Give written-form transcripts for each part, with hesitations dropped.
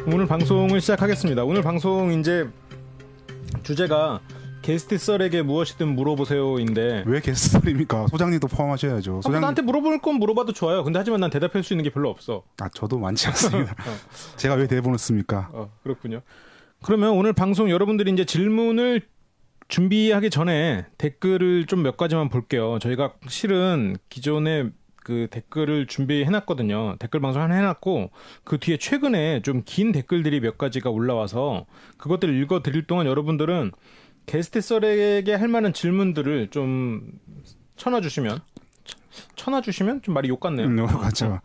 오늘 방송을 시작하겠습니다. 오늘 방송 이제 주제가 게스트 썰에게 무엇이든 물어보세요인데 왜 게스트 썰입니까? 소장님도 포함하셔야죠. 소장님 나한테 물어볼 건 물어봐도 좋아요. 근데 하지만 난 대답할 수 있는 게 별로 없어. 아 저도 많지 않습니다. 제가 왜 대본을 씁니까? 그렇군요. 그러면 오늘 방송 여러분들이 이제 질문을 준비하기 전에 댓글을 좀 몇 가지만 볼게요. 저희가 실은 기존에 그 댓글을 준비해놨거든요. 댓글 방송 하나 해놨고 그 뒤에 최근에 좀 긴 댓글들이 몇 가지가 올라와서 그것들을 읽어드릴 동안 여러분들은 게스트 썰에게 할 만한 질문들을 좀 쳐놔주시면 좀 말이 욕 같네요. 맞죠.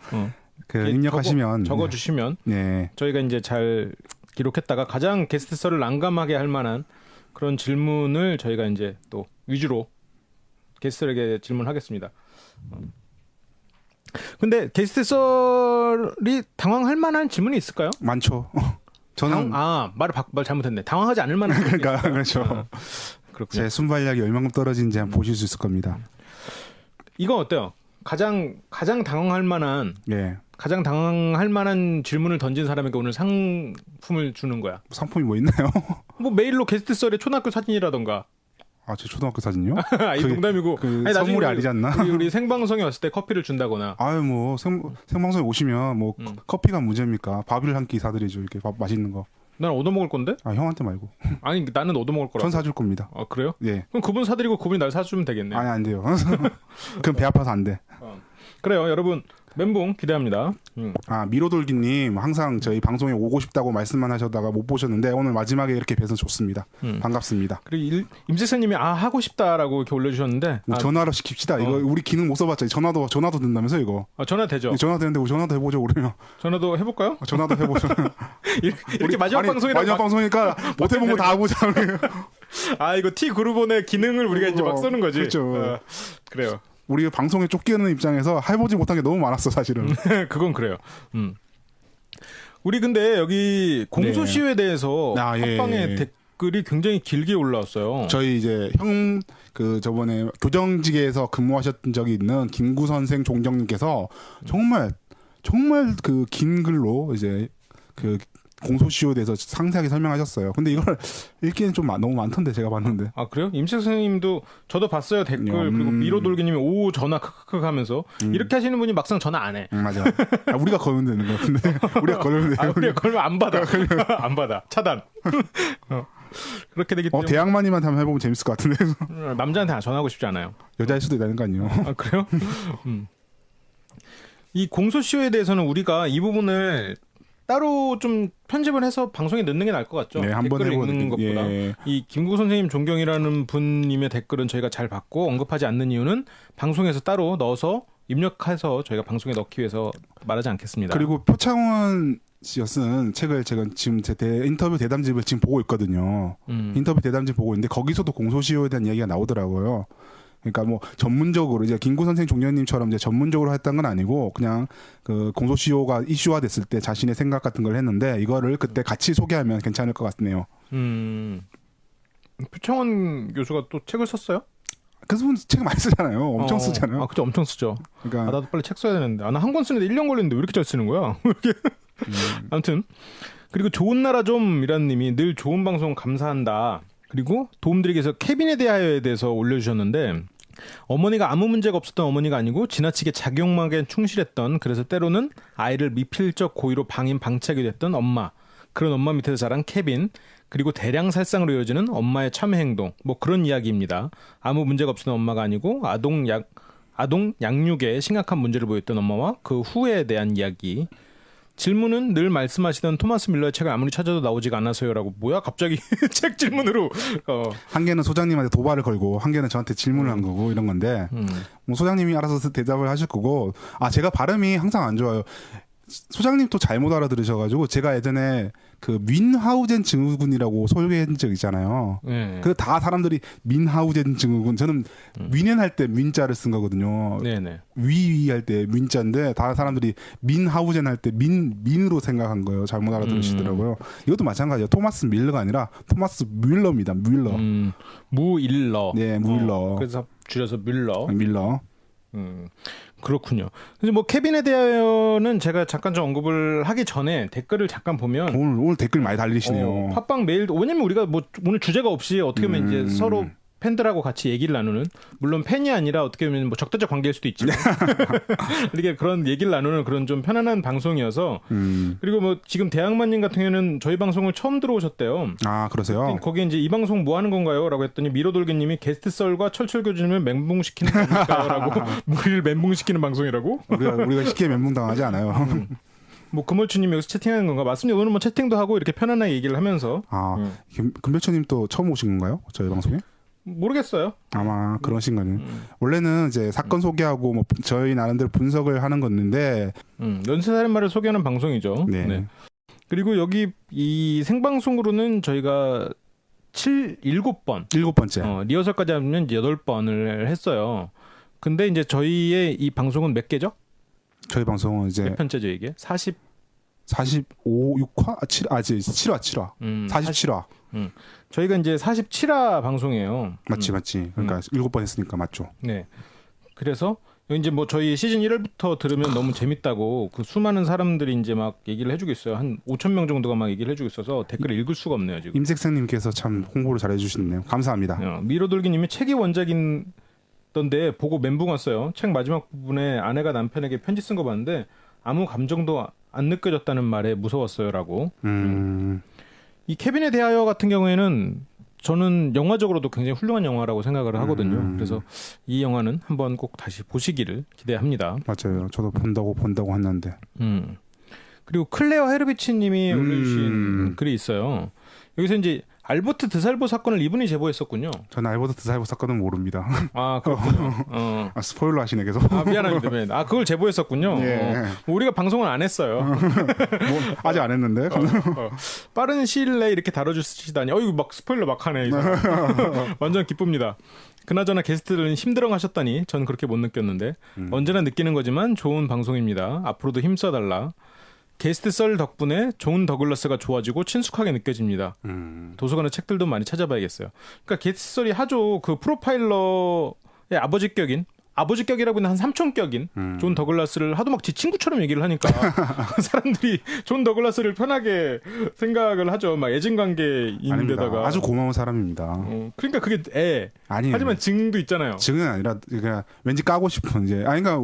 그 입력하시면 적어주시면 네. 저희가 이제 잘 기록했다가 가장 게스트 썰을 난감하게 할 만한 그런 질문을 저희가 이제 또 위주로 게스트에게 질문하겠습니다. 근데 게스트 썰이 당황할 만한 질문이 있을까요? 많죠. 저는 말 잘못했네. 당황하지 않을 만한 그러니까 그렇죠. 그렇군요. 제 순발력이 얼마큼 떨어진지 한번 보실 수 있을 겁니다. 이건 어때요? 가장 당황할 만한 가장 당황할 만한 질문을 던진 사람에게 오늘 상품을 주는 거야. 상품이 뭐 있나요? 뭐 메일로 게스트 썰의 초등학교 사진이라던가. 아, 제 초등학교 사진요? 이 농담이고. 아니, 선물이 아니지 않나? 우리 생방송에 왔을 때 커피를 준다거나. 아유, 뭐 생방송에 오시면 뭐 커피가 문제입니까? 밥을 한 끼 사드리죠. 이렇게 밥 맛있는 거. 난 얻어먹을 건데? 아, 형한테 말고. 아니, 나는 얻어먹을 거라고. 전 사줄 겁니다. 아, 그래요? 예. 그럼 그분 사드리고 그분이 날 사주면 되겠네. 아니, 안 돼요. 그럼 배 아파서 안 돼. 그래요, 여러분. 멘붕 기대합니다. 미로돌기님 항상 저희 방송에 오고 싶다고 말씀만 하셨다가 못 보셨는데 오늘 마지막에 이렇게 뵈서 좋습니다. 반갑습니다. 그리고 임재선님이 하고 싶다라고 이렇게 올려주셨는데 전화로 시킵시다. 이거 우리 기능 못 써봤자 전화도 된다면서 이거. 전화 되죠. 전화 되는데 우리 전화도 해보죠 그러면. 전화도 해볼까요? 전화도 해보죠. 이렇게 마지막 방송이라 마지막 방송이니까 못 해본 거 다 하고자. 이거 T 그룹원의 기능을 우리가 이제 막 쓰는 거지. 그렇죠. 그래요. 우리 방송에 쫓기는 입장에서 해보지 못한 게 너무 많았어 사실은. 그건 그래요. 우리 근데 여기 공소시효에 대해서 합방의 댓글이 굉장히 길게 올라왔어요. 저희 이제 저번에 교정직에서 근무하셨던 적이 있는 김구 선생 종정님께서 정말 그 긴 글로 이제 그 공소시효에 대해서 상세하게 설명하셨어요. 근데 이걸 읽기엔 좀 너무 많던데 제가 봤는데. 아 그래요? 임채 선생님도 저도 봤어요 댓글. 그리고 미로돌기님이 오 전화 크크크 하면서 이렇게 하시는 분이 막상 전화 안 해. 맞아. 우리가 걸면 되는 거 같은데. 우리가 걸면 돼. 우리가 걸면 안 받아. 안 받아. 차단. 그렇게 되기 때문에. 대학만님한테 한번 해보면 재밌을 것 같은데. 남자한테 전화하고 싶지 않아요. 여자일 수도 있다는 거 아니에요? 아 그래요? 이 공소시효에 대해서는 우리가 이 부분을 따로 좀 편집을 해서 방송에 넣는 게 나을 것 같죠. 네, 한번 댓글 읽는 것보다. 이 김구 선생님 존경이라는 분님의 댓글은 저희가 잘 받고 언급하지 않는 이유는 방송에서 따로 넣어서 입력해서 저희가 방송에 넣기 위해서 말하지 않겠습니다. 그리고 표창원 씨가 쓴 책을 제가 지금 제 인터뷰 대담집을 지금 보고 있거든요. 인터뷰 대담집 보고 있는데 거기서도 공소시효에 대한 얘기가 나오더라고요. 그러니까 뭐 전문적으로 이제 김구 선생 종려님처럼 이제 전문적으로 했던 건 아니고 그냥 그 공소시효가 이슈화 됐을 때 자신의 생각 같은 걸 했는데 이거를 그때 같이 소개하면 괜찮을 것 같네요. 표창원 교수가 또 책을 썼어요? 그분 책 많이 쓰잖아요. 엄청 쓰잖아요. 그죠, 엄청 쓰죠. 그러니까 나도 빨리 책 써야 되는데. 나 한 권 쓰는데 1년 걸리는데 왜 이렇게 잘 쓰는 거야? 아무튼 그리고 좋은 나라 좀이라는 님이 늘 좋은 방송 감사한다. 그리고 도움드리기 위해서 케빈에 대해서 올려주셨는데 어머니가 아무 문제가 없었던 어머니가 아니고 지나치게 자기욕망에 충실했던 그래서 때로는 아이를 미필적 고의로 방임방치하게 됐던 엄마 그런 엄마 밑에서 자란 케빈 그리고 대량 살상으로 이어지는 엄마의 참회 행동 뭐 그런 이야기입니다. 아무 문제가 없었던 엄마가 아니고 아동 양육에 심각한 문제를 보였던 엄마와 그 후에 대한 이야기. 질문은 늘 말씀하시던 토마스 밀러의 책을 아무리 찾아도 나오지가 않아서요라고. 뭐야 갑자기 책 질문으로. 한 개는 소장님한테 도발을 걸고 한 개는 저한테 질문을 한 거고 이런 건데 뭐 소장님이 알아서 대답을 하실 거고. 제가 발음이 항상 안 좋아요. 소장님 또 잘못 알아들으셔가지고 제가 예전에 그 민하우젠 증후군이라고 소개한 적 있잖아요. 그 다 사람들이 민하우젠 증후군. 저는 위넨 할 때 민자를 쓴 거거든요. 네네. 위위 할 때 민자인데 다 사람들이 민하우젠 할 때 민으로 생각한 거예요. 잘못 알아들으시더라고요. 이것도 마찬가지예요. 토마스 밀러가 아니라 토마스 뮬러입니다. 뮬러. 무일러. 네, 무일러. 그래서 줄여서 밀러. 밀러. 그렇군요. 근데 뭐 케빈에 대하여는 제가 잠깐 좀 언급을 하기 전에 댓글을 잠깐 보면 오늘 댓글 많이 달리시네요. 팟빵 메일도 왜냐면 우리가 뭐 오늘 주제가 없이 어떻게 보면 이제 서로 팬들하고 같이 얘기를 나누는 물론 팬이 아니라 어떻게 보면 뭐 적대적 관계일 수도 있지만 이렇게 그런 얘기를 나누는 그런 좀 편안한 방송이어서 그리고 뭐 지금 대학만님 같은 경우는 저희 방송을 처음 들어오셨대요. 아 그러세요? 거기 이제 이 방송 뭐 하는 건가요?라고 했더니 미로돌기님이 게스트 썰과 철철 교주님을 멘붕시키는 건가요?라고 우리를 멘붕시키는 방송이라고? 우리가 쉽게 멘붕 당하지 않아요. 뭐 금월주님 여기서 채팅하는 건가? 맞습니다. 오늘 뭐 채팅도 하고 이렇게 편안하게 얘기를 하면서. 금배초님 또 처음 오신 건가요? 저희 방송에? 모르겠어요. 아마 그러신 거는 원래는 이제 사건 소개하고 뭐 저희 나름대로 분석을 하는 건데 연쇄살인마를 소개하는 방송이죠. 네. 네. 그리고 여기 이 생방송으로는 저희가 7번째 리허설까지 하면 이제 8번을 했어요. 근데 이제 저희의 이 방송은 몇 개죠? 저희 방송은 이제 몇 편째죠 이게? 45, 6화? 7화. 47화. 저희가 이제 47화 방송이에요. 맞지. 그러니까 7번 했으니까 맞죠. 네. 그래서 이제 뭐 저희 시즌 1월부터 들으면 너무 재밌다고 그 수많은 사람들이 이제 막 얘기를 해주고 있어요. 한 5,000명 정도가 막 얘기를 해주고 있어서 댓글을 읽을 수가 없네요 지금. 임색생님께서 참 홍보를 잘 해주시네요. 감사합니다. 미로돌기님이 책이 원작인던데 보고 멘붕 왔어요. 책 마지막 부분에 아내가 남편에게 편지 쓴 거 봤는데 아무 감정도 안 느껴졌다는 말에 무서웠어요라고. 이 케빈에 대하여 같은 경우에는 저는 영화적으로도 굉장히 훌륭한 영화라고 생각을 하거든요. 그래서 이 영화는 한번 꼭 다시 보시기를 기대합니다. 맞아요. 저도 본다고 했는데. 그리고 클레어 헤르비치님이 올려주신 글이 있어요. 여기서 이제 알버트 드살보 사건을 이분이 제보했었군요. 저는 알버트 드살보 사건은 모릅니다. 아 그렇군요. 스포일러 하시네 계속. 미안합니다. 그걸 제보했었군요. 예. 우리가 방송을 안 했어요. 아직 안 했는데. 빠른 시일 내에 이렇게 다뤄주시다니. 이거 막 스포일러 막 하네. 완전 기쁩니다. 그나저나 게스트들은 힘들어하셨다니 전 그렇게 못 느꼈는데 언제나 느끼는 거지만 좋은 방송입니다. 앞으로도 힘써달라. 게스트 썰 덕분에 존 더글라스가 좋아지고 친숙하게 느껴집니다. 도서관의 책들도 많이 찾아봐야겠어요. 그러니까 게스트 썰이 하죠. 그 프로파일러의 아버지격이라고 하는 한 삼촌격인 존 더글라스를 하도 막 지 친구처럼 얘기를 하니까 사람들이 존 더글라스를 편하게 생각을 하죠. 막 애증관계인데다가 아주 고마운 사람입니다. 그러니까 그게 아니에요. 하지만 증도 있잖아요. 증은 아니라 그냥 왠지 까고 싶은 이제 그러니까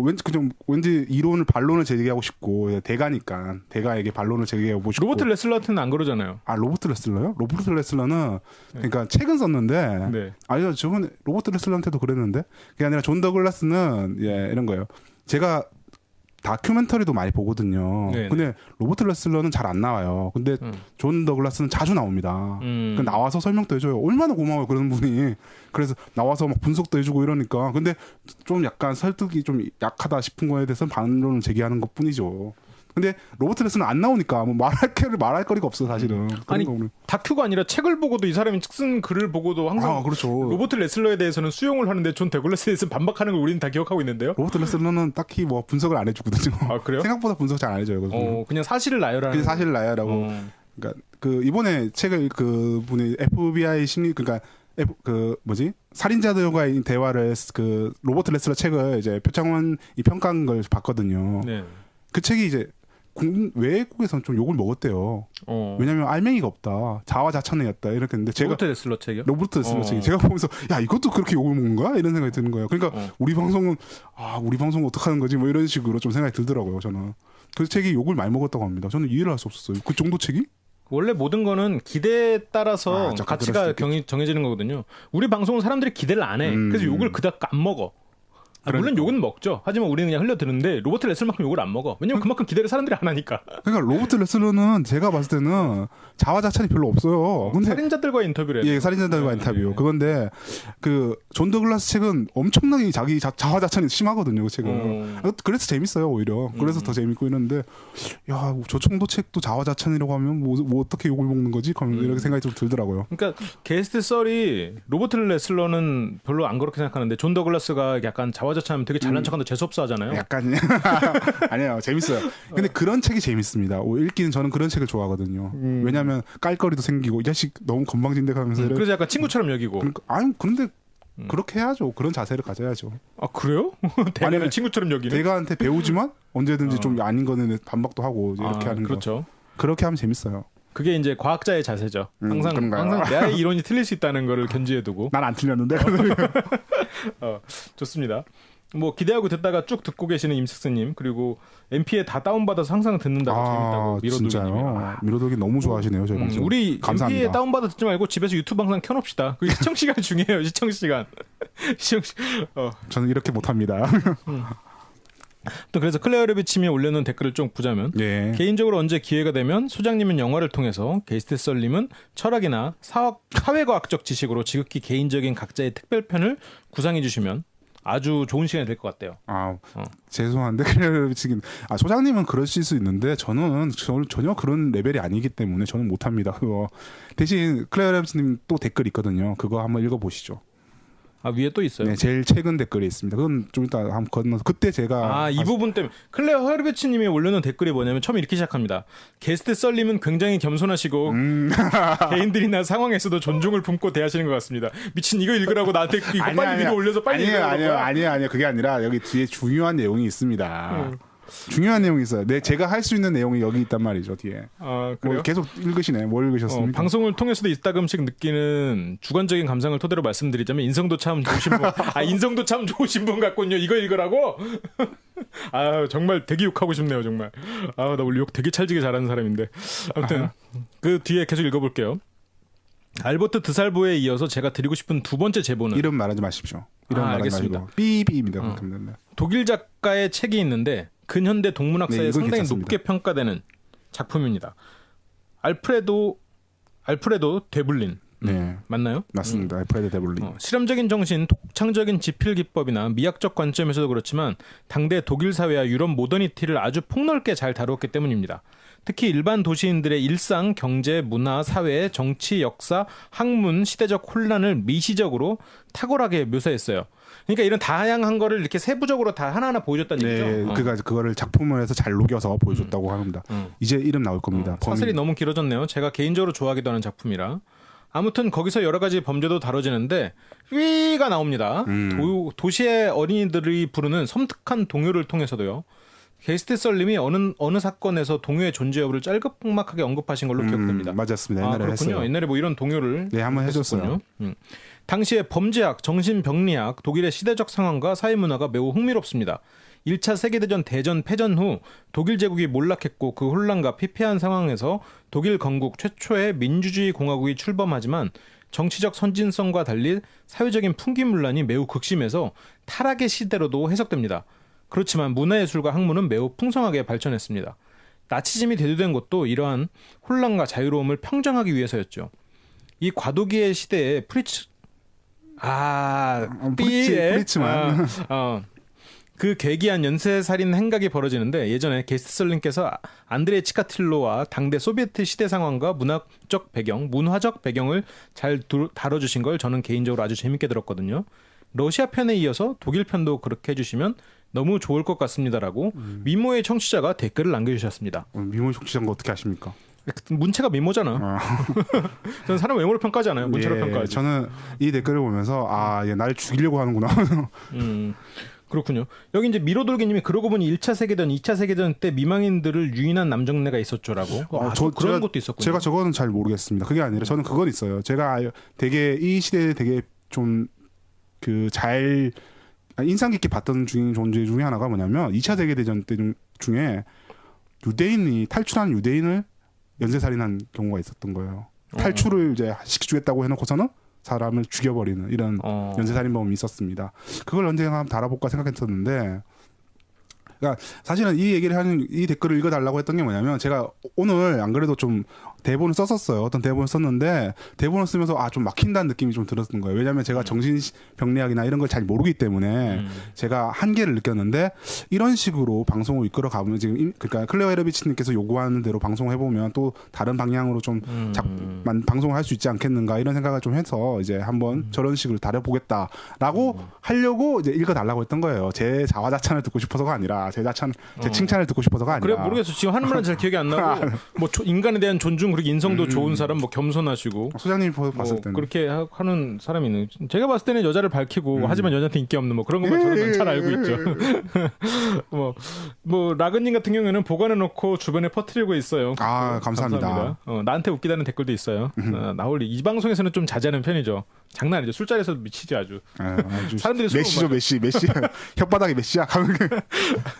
왠지 반론을 제기하고 싶고 대가에게 반론을 제기하고 싶고. 로버트 레슬러한테는 안 그러잖아요. 로버트 레슬러요? 로버트 레슬러는 그러니까 책은 썼는데 아니요 저번에 로버트 레슬러한테도 그랬는데 그게 아니라 존 더글라스 이런 거예요. 제가 다큐멘터리도 많이 보거든요. 네네. 근데 로버트 레슬러는 잘 안 나와요. 근데 존 더글라스는 자주 나옵니다. 나와서 설명도 해줘요. 얼마나 고마워요 그런 분이. 그래서 나와서 막 분석도 해주고 이러니까. 근데 좀 약간 설득이 좀 약하다 싶은 거에 대해서는 반론을 제기하는 것뿐이죠. 근데 로버트 레슬러는 안 나오니까 뭐 말할 거리가 없어 사실은. 아니 다큐가 아니라 책을 보고도 이 사람이 쓴 글을 보고도 항상 그렇죠. 로버트 레슬러에 대해서는 수용을 하는데 존 더글라스에 대해서는 반박하는 걸 우리는 다 기억하고 있는데요. 로버트 레슬러는 딱히 뭐 분석을 안 해주거든요. 그래요? 생각보다 분석 잘 안 해줘요. 그냥 사실을 나열하는. 그냥 사실을 나열하고. 그러니까 이번에 책을 분이 FBI 그러니까 살인자들과의 대화를 로버트 레슬러 책을 이제 표창원이 평가한 걸 봤거든요. 네. 그 책이 이제 외국에서는 좀 욕을 먹었대요. 왜냐면 알맹이가 없다. 자화자찬이었다. 이렇게 했는데 로버트 레슬러 책이요? 로버트 레슬러 책이. 제가 보면서 야 이것도 그렇게 욕을 먹는 거야? 이런 생각이 드는 거예요. 그러니까 우리 방송은 어떡하는 거지? 뭐 이런 식으로 좀 생각이 들더라고요. 저는. 그 책이 욕을 많이 먹었다고 합니다. 저는 이해를 할 수 없었어요. 그 정도 책이? 원래 모든 거는 기대에 따라서 가치가 정해지는 거거든요. 우리 방송은 사람들이 기대를 안 해. 그래서 욕을 그닥 안 먹어. 물론 욕은 먹죠. 하지만 우리는 그냥 흘려드는데 로버트 레슬러만큼 욕을 안 먹어. 왜냐면 그만큼 기대를 사람들이 안 하니까. 그러니까 로버트 레슬러는 제가 봤을 때는 자화자찬이 별로 없어요. 근데 살인자들과 인터뷰를 해요. 예, 살인자들과 인터뷰. 그건데 존 더글라스 책은 엄청나게 자기 자화자찬이 심하거든요. 그 책은. 그래서 재밌어요 오히려. 그래서 더 재밌고 이러는데 야, 저 정도 책도 자화자찬이라고 하면 뭐 어떻게 욕을 먹는 거지? 이렇게 생각이 좀 들더라고요. 그러니까 게스트 썰이 로버트 레슬러는 별로 안 그렇게 생각하는데 존 더글라스가 약간 자화자찬하면 되게 잘난 척하는데 재수없어 하잖아요. 약간 아니에요. 재밌어요. 근데 그런 책이 재밌습니다. 읽기는 저는 그런 책을 좋아하거든요. 왜냐하면 깔거리도 생기고 이 자식 너무 건방진데 가면서 그래서 약간 친구처럼 여기고. 그런데 그렇게 해야죠. 그런 자세를 가져야죠. 아 그래요? 대가를 친구처럼 여기는. 대가한테 배우지만 언제든지 좀 아닌 거는 반박도 하고 이렇게 하는 그렇죠. 거. 그렇게 하면 재밌어요. 그게 이제 과학자의 자세죠. 항상 내 이론이 틀릴 수 있다는 거를 견지해두고. 난 안 틀렸는데. 좋습니다. 뭐 기대하고 듣다가 쭉 듣고 계시는 임석스님 그리고 MP에 다 다운받아서 항상 듣는다고 재밌다고 미로돌기님. 미로돌기 너무 좋아하시네요. 저희 방송. 우리 감사합니다. MP에 다운받아 듣지 말고 집에서 유튜브 항상 켜놓읍시다. 그 시청 시간 중요해요. 시청 시간. 저는 이렇게 못합니다. 또 그래서 클레어 레비침이 올려놓은 댓글을 좀 보자면 예. 개인적으로 언제 기회가 되면 소장님은 영화를 통해서 게스트 썰님은 철학이나 사회과학적 지식으로 지극히 개인적인 각자의 특별편을 구상해 주시면 아주 좋은 시간이 될 것 같아요. 죄송한데 지금 소장님은 그러실 수 있는데 저는 전혀 그런 레벨이 아니기 때문에 저는 못합니다. 그거 대신 클레어 레비치님 또 댓글 있거든요. 그거 한번 읽어보시죠. 위에 또 있어요? 네, 제일 최근 댓글이 있습니다. 그건 좀 이따 한번 건너서 그때 제가 이 부분 때문에 클레어 허르베츠님이 올려놓은 댓글이 뭐냐면 처음 이렇게 시작합니다. 게스트 썰님은 굉장히 겸손하시고 개인들이나 상황에서도 존중을 품고 대하시는 것 같습니다. 미친 이거 읽으라고 나한테 이거 빨리 위로 올려서 빨리 읽으라고. 아니요. 그게 아니라 여기 뒤에 중요한 내용이 있습니다. 중요한 내용이 있어요. 제가 할 수 있는 내용이 여기 있단 말이죠. 뒤에. 그래요? 계속 읽으시네. 뭘 읽으셨습니까? 방송을 통해서도 이따금씩 느끼는 주관적인 감상을 토대로 말씀드리자면 인성도 참 좋으신 분. 인성도 참 좋으신 분 같군요. 이거 읽으라고? 정말 되게 욕하고 싶네요. 정말. 나 원래 욕 되게 찰지게 잘하는 사람인데. 아무튼 그 뒤에 계속 읽어볼게요. 알버트 드살보에 이어서 제가 드리고 싶은 두 번째 제보는 이름 말하지 마십시오. 이름 말하지 알겠습니다. 마시고 삐입니다. 독일 작가의 책이 있는데 근현대 동문학사에 상당히 괜찮습니다. 높게 평가되는 작품입니다. 알프레도 데블린. 네, 맞나요? 맞습니다. 알프레도 데블린. 실험적인 정신, 독창적인 지필 기법이나 미학적 관점에서도 그렇지만 당대 독일 사회와 유럽 모더니티를 아주 폭넓게 잘 다루었기 때문입니다. 특히 일반 도시인들의 일상, 경제, 문화, 사회, 정치, 역사, 학문, 시대적 혼란을 미시적으로 탁월하게 묘사했어요. 그러니까 이런 다양한 거를 이렇게 세부적으로 다 하나하나 보여줬다는 얘기죠. 그거를 작품을 해서 잘 녹여서 보여줬다고 합니다. 이제 이름 나올 겁니다. 사슬이 너무 길어졌네요. 제가 개인적으로 좋아하기도 하는 작품이라. 아무튼 거기서 여러 가지 범죄도 다뤄지는데 휘가 나옵니다. 도시의 어린이들이 부르는 섬뜩한 동요를 통해서도요. 게스트 썰님이 어느 사건에서 동요의 존재 여부를 짤막하게 언급하신 걸로 기억됩니다. 맞았습니다. 옛날에 그렇군요. 했어요. 옛날에 뭐 이런 동요를 한번 해줬어요. 당시에 범죄학, 정신병리학, 독일의 시대적 상황과 사회문화가 매우 흥미롭습니다. 1차 세계대전 대전 패전 후 독일 제국이 몰락했고 그 혼란과 피폐한 상황에서 독일 건국 최초의 민주주의 공화국이 출범하지만 정치적 선진성과 달리 사회적인 풍기문란이 매우 극심해서 타락의 시대로도 해석됩니다. 그렇지만 문화예술과 학문은 매우 풍성하게 발전했습니다. 나치즘이 대두된 것도 이러한 혼란과 자유로움을 평정하기 위해서였죠. 이 과도기의 시대에 프리츠만 그 괴기한 연쇄살인 행각이 벌어지는데 예전에 게스트설님께서 안드레 치카틸로와 당대 소비에트 시대 상황과 문화적 배경을 잘 다뤄주신 걸 저는 개인적으로 아주 재밌게 들었거든요. 러시아 편에 이어서 독일 편도 그렇게 해주시면 너무 좋을 것 같습니다라고 미모의 청취자가 댓글을 남겨주셨습니다. 미모의 청취자가 어떻게 아십니까? 문체가 미모잖아. 저는 사람 외모로 평가하지 않아요. 문체로 평가하지. 저는 이 댓글을 보면서 얘 날 죽이려고 하는구나. 그렇군요. 여기 이제 미로돌기님이 그러고 보니 1차 세계대전, 2차 세계대전 때 미망인들을 유인한 남정네가 있었죠라고. 그런 것도 있었군요. 제가 저거는 잘 모르겠습니다. 그게 아니라 저는 그건 있어요. 제가 되게 이 시대에 되게 좀 잘 인상 깊게 봤던 존재 중에 하나가 뭐냐면 2차 세계대전 때 중에 유대인이 탈출한 유대인을 연쇄살인한 경우가 있었던 거예요. 탈출을 이제 시켜주겠다고 해놓고서는 사람을 죽여버리는 이런 연쇄살인범이 있었습니다. 그걸 언젠가 한번 달아볼까 생각했었는데, 그러니까 사실은 이 댓글을 읽어달라고 했던 게 뭐냐면 제가 오늘 안 그래도 좀 대본을 썼었어요. 어떤 대본을 썼는데 대본을 쓰면서 좀 막힌다는 느낌이 좀 들었던 거예요. 왜냐하면 제가 정신병리학이나 이런 걸 잘 모르기 때문에 제가 한계를 느꼈는데 이런 식으로 방송을 이끌어 가보면 지금 그러니까 클레어 헤르비치님께서 요구하는 대로 방송을 해보면 또 다른 방향으로 좀 방송을 할 수 있지 않겠는가 이런 생각을 좀 해서 이제 한번 저런 식으로 다뤄보겠다라고 하려고 이제 읽어달라고 했던 거예요. 제 자화자찬을 듣고 싶어서가 아니라 제 칭찬을 듣고 싶어서가 아니라. 그래 모르겠어. 지금 하는 말은 잘 기억이 안 나고 뭐 인간에 대한 존중 그렇게 인성도 좋은 사람, 뭐 겸손하시고 소장님이 봤을 뭐 때는 그렇게 하는 사람이 있는. 제가 봤을 때는 여자를 밝히고 하지만 여자한테 인기 없는 뭐 그런 것만 저는 잘 알고 있죠. 뭐 라그님 같은 경우에는 보관해놓고 주변에 퍼뜨리고 있어요. 아 감사합니다. 나한테 웃기다는 댓글도 있어요. 나홀리 이 방송에서는 좀 자제하는 편이죠. 장난 아니죠. 술자리에서 미치지 아주. 아주 사람들이 메시죠 메시 혓바닥이 메시야.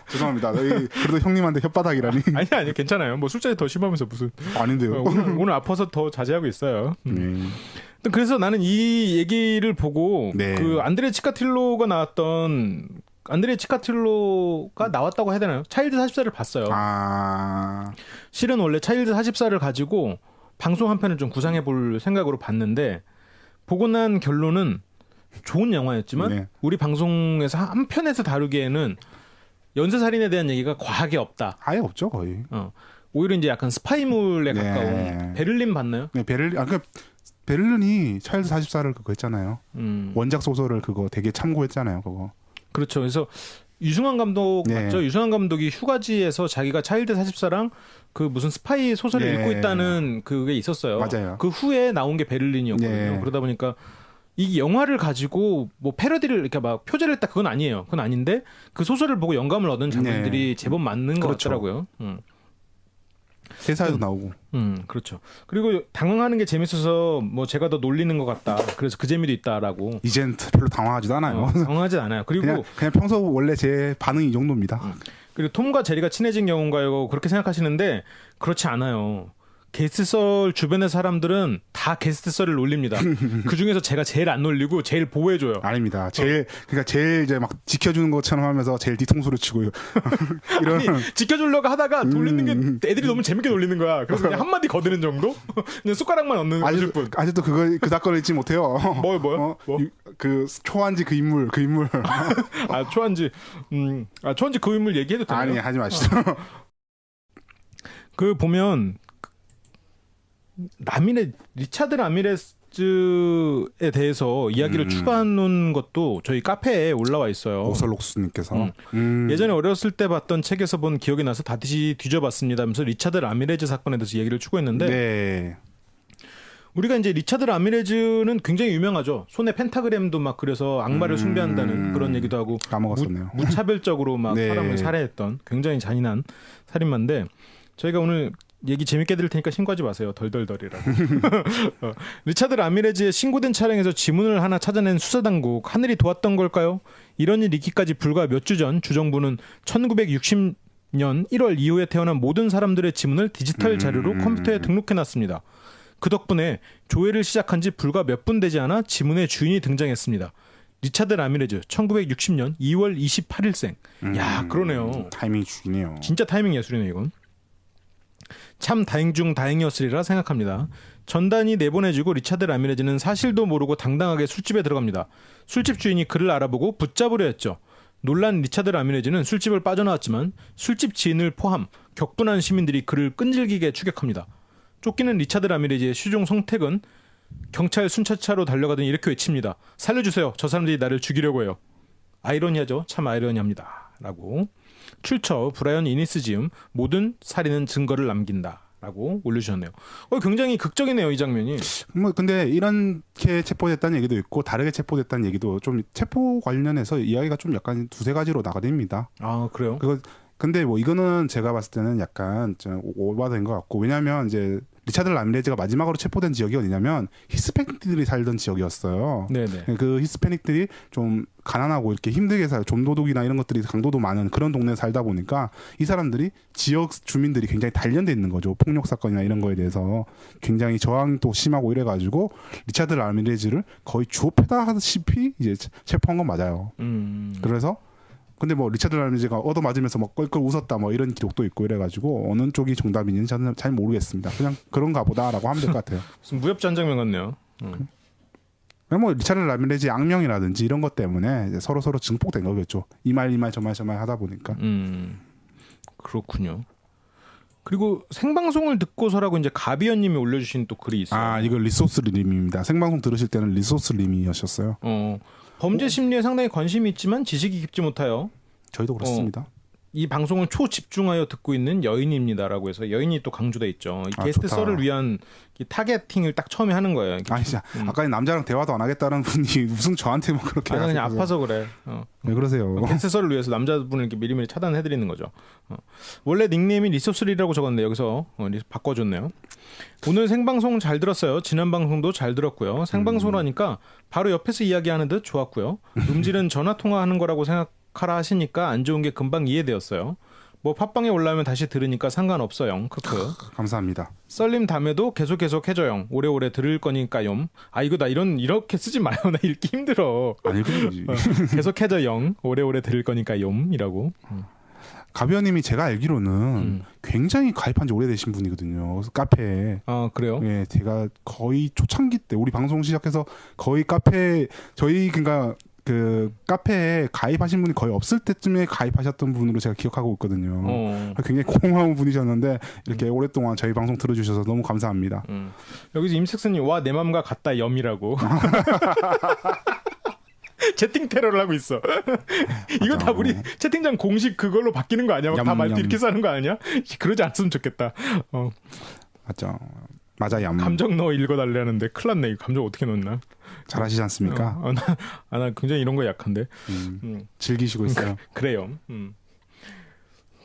죄송합니다. 그래도 형님한테 혓바닥이라니. 아니 괜찮아요. 뭐 술자리 더 심하면서 무슨. 아닌데요. 오늘 아파서 더 자제하고 있어요. 그래서 나는 이 얘기를 보고 네. 그 안드레 치카틸로가 나왔다고 해야 되나요? 차일드 44를 봤어요. 실은 원래 차일드 44를 가지고 방송 한 편을 좀 구상해 볼 생각으로 봤는데 보고 난 결론은 좋은 영화였지만 네. 우리 방송에서 한 편에서 다루기에는 연쇄살인에 대한 얘기가 과하게 없다. 아예 없죠 거의. 오히려 이제 약간 스파이물에 네. 가까운. 베를린 봤나요? 네, 베를린이 차일드 44를 그거 했잖아요. 원작 소설을 그거 되게 참고했잖아요, 그거. 그렇죠. 그래서 유승환 감독 네. 맞죠? 유승환 감독이 휴가지에서 자기가 차일드 44랑 그 무슨 스파이 소설을 네. 읽고 있다는 그게 있었어요. 맞아요. 그 후에 나온 게 베를린이었거든요. 네. 그러다 보니까 이 영화를 가지고 뭐 패러디를 이렇게 막 표절을 했다 그건 아니에요. 그건 아닌데 그 소설을 보고 영감을 얻은 장면들이 제법 맞는 것 그렇죠. 같더라고요. 회사에도 나오고. 그렇죠. 그리고 당황하는 게 재밌어서 뭐 제가 더 놀리는 것 같다. 그래서 그 재미도 있다라고. 이젠 별로 당황하지도 않아요. 당황하지 않아요. 그리고 그냥 평소 원래 제 반응이 이 정도입니다. 그리고 톰과 제리가 친해진 경우인가요? 그렇게 생각하시는데 그렇지 않아요. 게스트썰 주변의 사람들은 다 게스트썰을 놀립니다. 그 중에서 제가 제일 안 놀리고 제일 보호해줘요. 아닙니다. 그러니까 제일 이제 막 지켜주는 것처럼 하면서 제일 뒤통수를 치고요. 이런 아니, 지켜주려고 하다가 돌리는 게 애들이 너무 재밌게 놀리는 거야. 그래서 그냥 한마디 거드는 정도? 그냥 숟가락만 얻는 거실 뿐. 아직도 그 사건을 잊지 못해요. 뭐요? 그 초한지 그 인물. 초한지 그 인물 얘기해도 되나요? 아니 하지 마시죠. 그 보면 리차드 라미레즈에 대해서 이야기를 추가해놓은 것도 저희 카페에 올라와 있어요. 오설록스님께서 예전에 어렸을 때 봤던 책에서 본 기억이 나서 다시 뒤져봤습니다 하면서 리차드 라미레즈 사건에 대해서 이야기를 추구했는데 네. 우리가 이제 리차드 라미레즈는 굉장히 유명하죠. 손에 펜타그램도 막 그려서 악마를 숭배한다는 그런 얘기도 하고 까먹었었네요. 무차별적으로 막 네. 사람을 살해했던 굉장히 잔인한 살인마인데 저희가 오늘 얘기 재밌게 들을 테니까 신고하지 마세요. 덜덜덜이라고. 리차드 라미레즈의 신고된 차량에서 지문을 하나 찾아낸 수사당국. 하늘이 도왔던 걸까요? 이런 일이 있기까지 불과 몇 주 전 주정부는 1960년 1월 이후에 태어난 모든 사람들의 지문을 디지털 자료로 컴퓨터에 등록해놨습니다. 그 덕분에 조회를 시작한 지 불과 몇 분 되지 않아 지문의 주인이 등장했습니다. 리차드 라미레즈 1960년 2월 28일생. 야 그러네요. 타이밍이 죽이네요. 진짜 타이밍 예술이네 이건. 참 다행 중 다행이었으리라 생각합니다. 전단이 내보내주고 리차드 라미레즈는 사실도 모르고 당당하게 술집에 들어갑니다. 술집 주인이 그를 알아보고 붙잡으려 했죠. 놀란 리차드 라미레즈는 술집을 빠져나왔지만 술집 지인을 포함 격분한 시민들이 그를 끈질기게 추격합니다. 쫓기는 리차드 라미레즈의 시종 성택은 경찰 순찰차로 달려가더니 이렇게 외칩니다. 살려주세요. 저 사람들이 나를 죽이려고 해요. 아이러니하죠. 참 아이러니합니다. 라고. 출처 브라이언 이니스 지음 모든 살인은 증거를 남긴다라고 올려주셨네요. 굉장히 극적이네요 이 장면이. 뭐 근데 이렇게 체포됐다는 얘기도 있고 다르게 체포됐다는 얘기도 좀 체포 관련해서 이야기가 좀 약간 두세 가지로 나가됩니다. 아 그래요? 근데 뭐 이거는 제가 봤을 때는 약간 좀 오버된 것 같고 왜냐하면 이제 리차드 라미레즈가 마지막으로 체포된 지역이 어디냐면 히스패닉들이 살던 지역이었어요. 네네. 그 히스패닉들이 좀 가난하고 이렇게 힘들게 살고 좀도둑이나 이런 것들이 강도도 많은 그런 동네에 살다 보니까 이 사람들이 지역 주민들이 굉장히 단련돼 있는 거죠. 폭력 사건이나 이런 거에 대해서 굉장히 저항도 심하고 이래가지고 리차드 라미레즈를 거의 주업해다시피 이제 체포한 건 맞아요. 그래서 근데 뭐 리차드 라미레즈가 얻어맞으면서 막 껄껄 웃었다 뭐 이런 기록도 있고 이래가지고 어느 쪽이 정답인지는 저는 잘 모르겠습니다. 그냥 그런가 보다라고 하면 될 것 같아요. 무슨 무협지 한 장면 같네요. 뭐 리차드 라미레즈의 악명이라든지 이런 것 때문에 이제 서로 증폭된 거겠죠. 이 말 저 말 하다 보니까. 그렇군요. 그리고 생방송을 듣고서라고 이제 가비언님이 올려주신 또 글이 있어요. 아 이거 리소스 림입니다. 생방송 들으실 때는 리소스 림이셨어요. 범죄 심리에 상당히 관심이 있지만 지식이 깊지 못하여. 저희도 그렇습니다. 이 방송을 초집중하여 듣고 있는 여인입니다라고 해서 여인이 또 강조돼 있죠. 이 게스트 좋다. 썰을 위한 이 타겟팅을 딱 처음에 하는 거예요. 아니 진짜 아까 남자랑 대화도 안 하겠다는 분이 무슨 저한테 뭐 그렇게 그냥 하세요. 아파서 그래. 왜 그러세요? 게스트 썰을 위해서 남자분을 이렇게 미리미리 차단해드리는 거죠. 원래 닉네임이 리섭슬이라고 적었는데 여기서 바꿔줬네요. 오늘 생방송 잘 들었어요. 지난 방송도 잘 들었고요. 생방송을 하니까 바로 옆에서 이야기하는 듯 좋았고요. 음질은 전화 통화하는 거라고 생각하라 하시니까 안 좋은 게 금방 이해되었어요. 뭐 팟빵에 올라오면 다시 들으니까 상관없어요. 크크. 감사합니다. 썰림 다음에도 계속 해줘요. 오래오래 들을 거니까요. 아 이거 나 이렇게 쓰지 마요. 나 읽기 힘들어. 아니 그러지. 계속 해줘요. 오래오래 들을 거니까요. 이라고. 가비언님이 제가 알기로는 굉장히 가입한 지 오래되신 분이거든요. 카페에. 아 그래요? 예, 제가 거의 초창기 때 우리 방송 시작해서 거의 카페 저희 그러니까 그 카페에 가입하신 분이 거의 없을 때쯤에 가입하셨던 분으로 제가 기억하고 있거든요. 굉장히 고마운 분이셨는데 이렇게 오랫동안 저희 방송 들어주셔서 너무 감사합니다. 여기서 임색선님 와 내 맘과 같다 염이라고. 채팅 테러를 하고 있어. 이거 다 우리 채팅장 공식 그걸로 바뀌는 거 아니야? 다 말도 이렇게 사는 거 아니야? 그러지 않았으면 좋겠다. 맞죠. 맞아요. 감정 넣어 읽어달래 하는데 큰일 났네. 이 감정 어떻게 넣나? 잘하시지 않습니까? 나 굉장히 이런 거 약한데. 즐기시고 있어요. 그래요.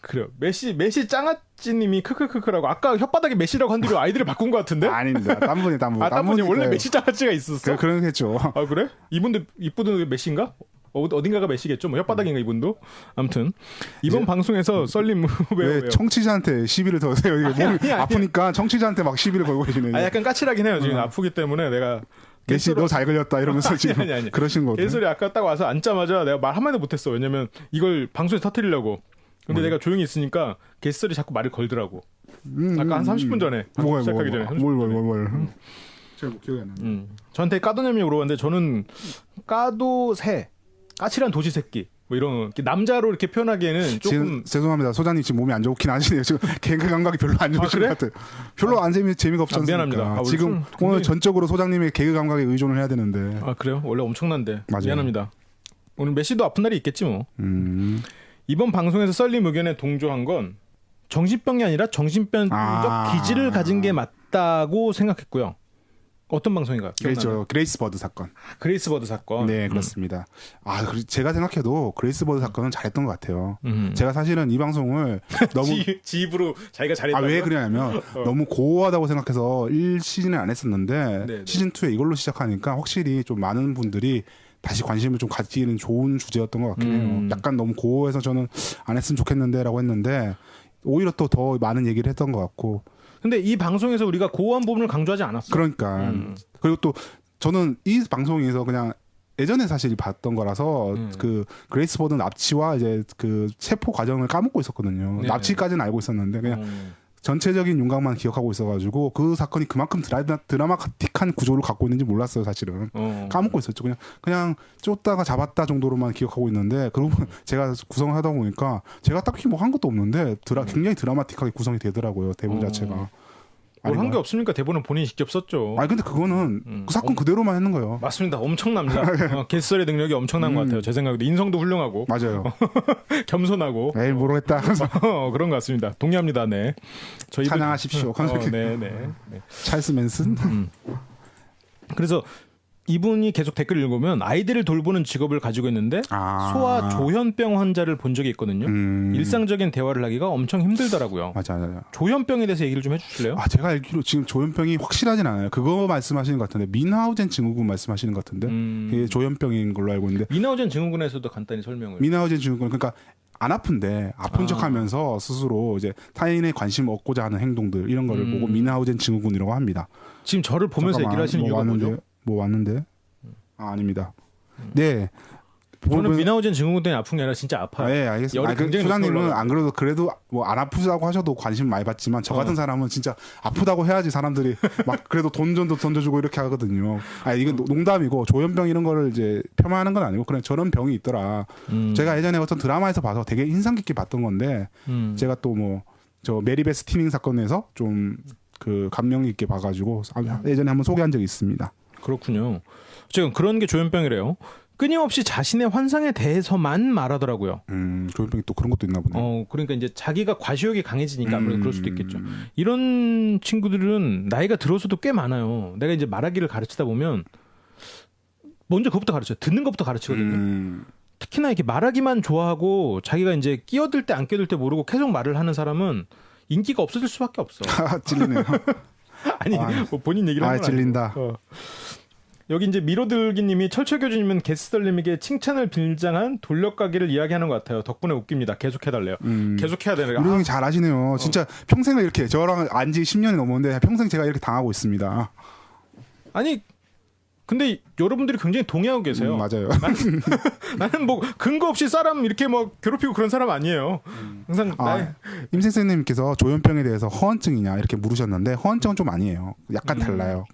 그래요. 메시 짱아찌님이 크크크크라고 아까 혓바닥에 메시라고 한 뒤로 아이디를 바꾼 것 같은데? 아닙니다. 딴 분이. 딴 분이 원래 메시 짱아찌가 있었어? 그러겠죠. 아 그래? 이분도 메시인가? 어딘가가 메시겠죠? 뭐 혓바닥인가 이분도? 아무튼 이번 방송에서 썰림 왜 청취자한테 시비를 더세요? 몸이 아프니까 청취자한테 막 시비를 걸고 계시네요. 약간 까칠하긴 해요. 지금 아프기 때문에 내가 메시 너 잘 걸렸다 이러면서 지금 아니. 그러신 거거든요. 개소리 아까 딱 와서 앉자마자 내가 말 한마디도 못했어. 왜냐면 이걸 방송에서 터뜨리려고. 근데 내가 조용히 있으니까 개소리 자꾸 말을 걸더라고. 아까 한 30분 전에 시작하기 전에. 뭘. 제가 뭐 기억이 안 나요. 저한테 까도냐며 물어봤는데 저는 까도새, 까칠한 도시 새끼. 뭐 이런 남자로 이렇게 표현하기에는 조금 지금 죄송합니다. 소장님 지금 몸이 안 좋긴 하시네요. 지금 개그 감각이 별로 안 좋으신 것 같아요. 별로 안 재미가 없지 않습니까? 미안합니다. 지금 오늘 전적으로 소장님의 개그 감각에 의존을 해야 되는데. 아 그래요? 원래 엄청난데. 맞아요. 미안합니다. 오늘 메시도 아픈 날이 있겠지 뭐. 이번 방송에서 썰림 의견에 동조한 건 정신병이 아니라 정신병적 기질을 가진 게 맞다고 생각했고요. 어떤 방송인가요? 그렇죠. 그레이스 버드 사건. 그레이스 버드 사건. 네, 그렇습니다. 제가 생각해도 그레이스 버드 사건은 잘했던 것 같아요. 제가 사실은 이 방송을 너무 지 입으로 자기가 잘했다고. 왜 그러냐면 너무 고어하다고 생각해서 1시즌을 안 했었는데 네네. 시즌 2에 이걸로 시작하니까 확실히 좀 많은 분들이 다시 관심을 좀 가지는 좋은 주제였던 것 같긴 해요. 약간 너무 고어해서 저는 안 했으면 좋겠는데라고 했는데 오히려 또 더 많은 얘기를 했던 것 같고. 근데 이 방송에서 우리가 고어한 부분을 강조하지 않았어. 그러니까 그리고 또 저는 이 방송에서 그냥 예전에 사실 봤던 거라서 그 그레이스 버드 납치와 이제 그 체포 과정을 까먹고 있었거든요. 네네. 납치까지는 알고 있었는데 그냥 전체적인 윤곽만 기억하고 있어가지고 그 사건이 그만큼 드라마틱한 구조를 갖고 있는지 몰랐어요, 사실은. 까먹고 있었죠. 그냥 쫓다가 잡았다 정도로만 기억하고 있는데 그러고 제가 구성을 하다 보니까 제가 딱히 뭐 한 것도 없는데 굉장히 드라마틱하게 구성이 되더라고요, 대본 자체가. 뭘 한 게 없으니까 대본은 본인이 직접 썼죠. 아니 근데 그거는 그 사건 그대로만 했는 거예요. 맞습니다. 엄청납니다. 개설의 능력이 엄청난 것 같아요. 제 생각에도 인성도 훌륭하고. 맞아요. 겸손하고. 에이 모르겠다. 그런 것 같습니다. 동의합니다. 네. 찬양하십시오. 네. 찰스 맨슨. 그래서 이분이 계속 댓글 읽으면 아이들을 돌보는 직업을 가지고 있는데 소아 조현병 환자를 본 적이 있거든요. 일상적인 대화를 하기가 엄청 힘들더라고요. 맞아요. 조현병에 대해서 얘기를 좀 해주실래요? 제가 알기로 지금 조현병이 확실하진 않아요. 그거 말씀하시는 것 같은데 미나우젠 증후군 말씀하시는 것 같은데 그게 조현병인 걸로 알고 있는데 미나우젠 증후군에서도 간단히 설명을. 미나우젠 증후군 그러니까 안 아픈데 아픈 척하면서 스스로 이제 타인의 관심을 얻고자 하는 행동들 이런 거를 보고 미나우젠 증후군이라고 합니다. 지금 저를 보면서 얘기를 하시는 이유가 뭐죠? 뭐 왔는데? 아닙니다. 네. 저는 미나우젠 증후군 때문에 아픈 게 아니라 진짜 아파요. 네, 알겠습니다. 소장님은 안 그래도 뭐 안 아프다고 하셔도 관심 많이 받지만 저 같은 사람은 진짜 아프다고 해야지 사람들이 막 그래도 돈 좀 던져주고 이렇게 하거든요. 이건 농담이고 조현병 이런 거를 이제 폄하하는 건 아니고 그냥 저런 병이 있더라. 제가 예전에 어떤 드라마에서 봐서 되게 인상 깊게 봤던 건데 제가 또 뭐 저 메리베스 티밍 사건에서 좀 그 감명 깊게 봐가지고 예전에 한번 소개한 적이 있습니다. 그렇군요. 지금 그런 게 조현병이래요. 끊임없이 자신의 환상에 대해서만 말하더라고요. 조현병이 또 그런 것도 있나 보네. 그러니까 이제 자기가 과시욕이 강해지니까 아무래도 그럴 수도 있겠죠. 이런 친구들은 나이가 들어서도 꽤 많아요. 내가 이제 말하기를 가르치다 보면 먼저 그것부터 가르쳐요. 듣는 것부터 가르치거든요. 특히나 이렇게 말하기만 좋아하고 자기가 이제 끼어들 때 안 끼어들 때 모르고 계속 말을 하는 사람은 인기가 없어질 수밖에 없어. 찔리네요. 아니 뭐 본인 얘기를 하는 건 찔린다. 여기 이제 미로들기님이 철철 교주님은 게스트님에게 칭찬을 빌장한 돌려가기를 이야기하는 것 같아요. 덕분에 웃깁니다. 계속해달래요. 계속해야 되네요. 우리 형이 잘 하시네요. 진짜 평생을 이렇게 저랑 안지 10년이 넘었는데 평생 제가 이렇게 당하고 있습니다. 아니 근데 여러분들이 굉장히 동의하고 계세요. 맞아요. 나는 뭐 근거 없이 사람 이렇게 뭐 괴롭히고 그런 사람 아니에요. 항상 임생생님께서 조현병에 대해서 허언증이냐 이렇게 물으셨는데 허언증은 좀 아니에요. 약간 달라요.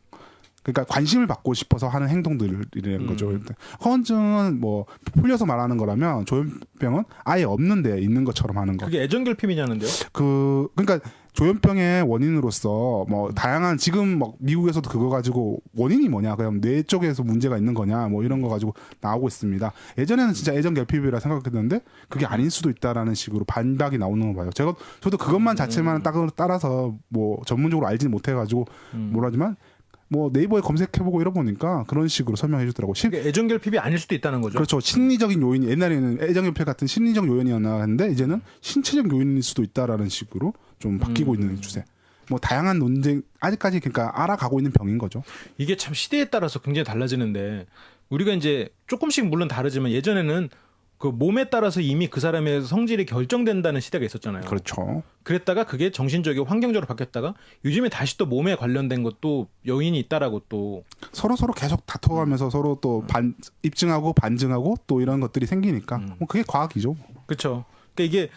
그러니까 관심을 받고 싶어서 하는 행동들이라는 거죠. 허언증은 뭐 풀려서 말하는 거라면 조현병은 아예 없는데 있는 것처럼 하는 거. 그게 애정결핍이냐는데요? 그러니까 조현병의 원인으로서 뭐 다양한 지금 막 미국에서도 그거 가지고 원인이 뭐냐 그냥 뇌 쪽에서 문제가 있는 거냐 뭐 이런 거 가지고 나오고 있습니다. 예전에는 진짜 애정결핍이라 생각했는데 그게 아닐 수도 있다라는 식으로 반박이 나오는 거 봐요. 저도 그것만 자체만 따라서 뭐 전문적으로 알지는 못해가지고 뭐라지만 뭐 네이버에 검색해보고 이러보니까 그런 식으로 설명해 주더라고요. 그러니까 애정결핍이 아닐 수도 있다는 거죠. 그렇죠. 심리적인 요인이 옛날에는 애정결핍 같은 심리적 요인이었나 했는데 이제는 신체적 요인일 수도 있다라는 식으로 좀 바뀌고 있는 추세. 뭐 다양한 논쟁 아직까지 그러니까 알아가고 있는 병인 거죠. 이게 참 시대에 따라서 굉장히 달라지는데 우리가 이제 조금씩 물론 다르지만 예전에는 그 몸에 따라서 이미 그 사람의 성질이 결정된다는 시대가 있었잖아요. 그렇죠. 그랬다가 그게 정신적이고 환경적으로 바뀌었다가 요즘에 다시 또 몸에 관련된 것도 요인이 있다라고 또 서로 계속 다퉈가면서 서로 또 입증하고 반증하고 또 이런 것들이 생기니까 뭐 그게 과학이죠. 그렇죠. 그러니까 이게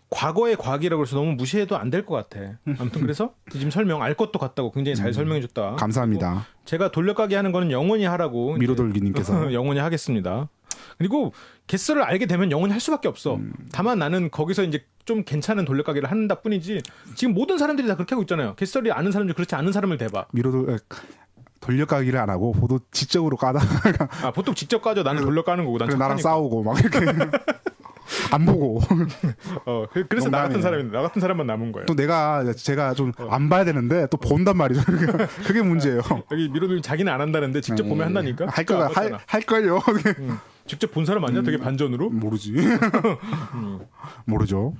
과거의 과학이라고 해서 너무 무시해도 안 될 것 같아. 아무튼 그래서 지금 설명 알 것도 같다고 굉장히 잘 설명해줬다. 감사합니다. 제가 돌려가기 하는 거는 영원히 하라고 미로돌기님께서 영원히 하겠습니다. 그리고 개수를 알게 되면 영원히 할 수밖에 없어. 다만 나는 거기서 이제 좀 괜찮은 돌려가기를 한다 뿐이지 지금 모든 사람들이 다 그렇게 하고 있잖아요. 개수를 아는 사람 중 그렇지 않은 사람을 대봐. 돌려가기를 안 하고 보도 지적으로 까다가 보통 직접 까죠. 나는 돌려가는 거고 난 나랑 싸우고 막 이렇게 안 보고 그래서 나 같은 사람만 남은 거예요. 또 제가 좀 안 봐야 되는데 또 본단 말이죠. 그게 문제예요. 여기 미로님 자기는 안 한다는데 직접 보면 한다니까. 할걸요. 직접 본 사람 아니야? 되게 반전으로? 모르지. 모르죠.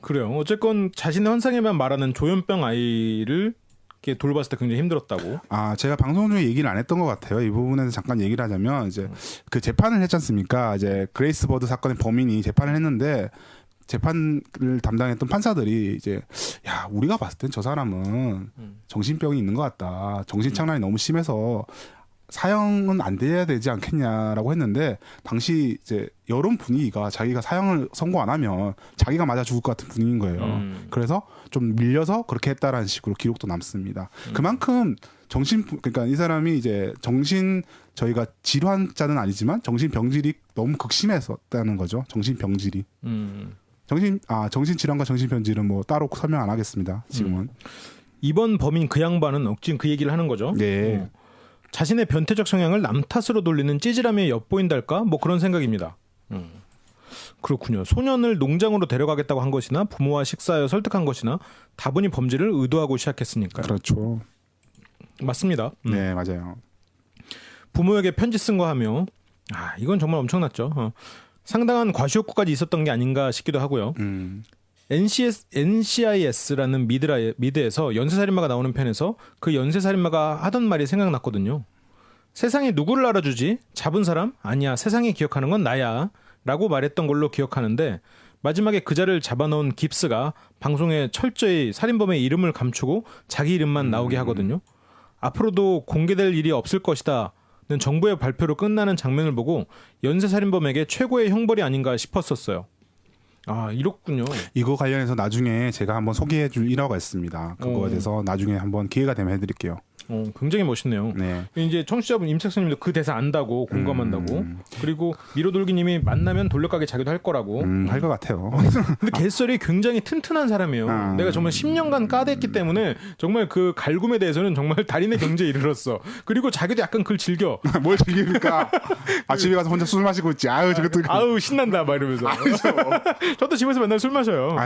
그래요. 어쨌건 자신의 환상에만 말하는 조현병 아이를 이렇게 돌봤을 때 굉장히 힘들었다고. 제가 방송 중에 얘기를 안 했던 것 같아요. 이 부분에서 잠깐 얘기를 하자면 이제 그 재판을 했지 않습니까? 이제 그레이스 버드 사건의 범인이 재판을 했는데 재판을 담당했던 판사들이 이제 우리가 봤을 땐 저 사람은 정신병이 있는 것 같다. 정신착란이 너무 심해서 사형은 안 돼야 되지 않겠냐라고 했는데 당시 이제 여론 분위기가 자기가 사형을 선고 안 하면 자기가 맞아 죽을 것 같은 분위기인 거예요. 그래서 좀 밀려서 그렇게 했다라는 식으로 기록도 남습니다. 그만큼 그러니까 이 사람이 이제 저희가 질환자는 아니지만 정신병질이 너무 극심했었다는 거죠. 정신병질이. 정신질환과 정신병질은 뭐 따로 설명 안 하겠습니다. 지금은. 이번 범인 그 양반은 지금 그 얘기를 하는 거죠. 네. 자신의 변태적 성향을 남 탓으로 돌리는 찌질함이 엿보인달까? 뭐 그런 생각입니다. 그렇군요. 소년을 농장으로 데려가겠다고 한 것이나 부모와 식사하여 설득한 것이나 다분히 범죄를 의도하고 시작했으니까요. 그렇죠. 맞습니다. 네, 맞아요. 부모에게 편지 쓴 거 하며 이건 정말 엄청났죠. 상당한 과시욕구까지 있었던 게 아닌가 싶기도 하고요. NCIS라는 미드에서 연쇄살인마가 나오는 편에서 그 연쇄살인마가 하던 말이 생각났거든요. 세상에 누구를 알아주지? 잡은 사람? 아니야. 세상이 기억하는 건 나야. 라고 말했던 걸로 기억하는데 마지막에 그자를 잡아넣은 깁스가 방송에 철저히 살인범의 이름을 감추고 자기 이름만 나오게 하거든요. 앞으로도 공개될 일이 없을 것이다. 는 정부의 발표로 끝나는 장면을 보고 연쇄살인범에게 최고의 형벌이 아닌가 싶었었어요. 이렇군요. 이거 관련해서 나중에 제가 한번 소개해 줄 일화가 있습니다. 그거에 대해서 나중에 한번 기회가 되면 해드릴게요. 굉장히 멋있네요. 네. 이제 청취자분 임책수님도 그 대사 안다고 공감한다고. 그리고 미로돌기님이 만나면 돌려가게 자기도 할 거라고. 할 것 같아요. 근데 개설이 굉장히 튼튼한 사람이에요. 내가 정말 10년간 까댔기 때문에 정말 그 갈굼에 대해서는 정말 달인의 경지에 이르렀어. 그리고 자기도 약간 그걸 즐겨. 뭘 즐깁니까? 집에 가서 혼자 술 마시고 있지. 아유 저것도. 아우 신난다 막 이러면서. 저도 집에서 맨날 술 마셔요.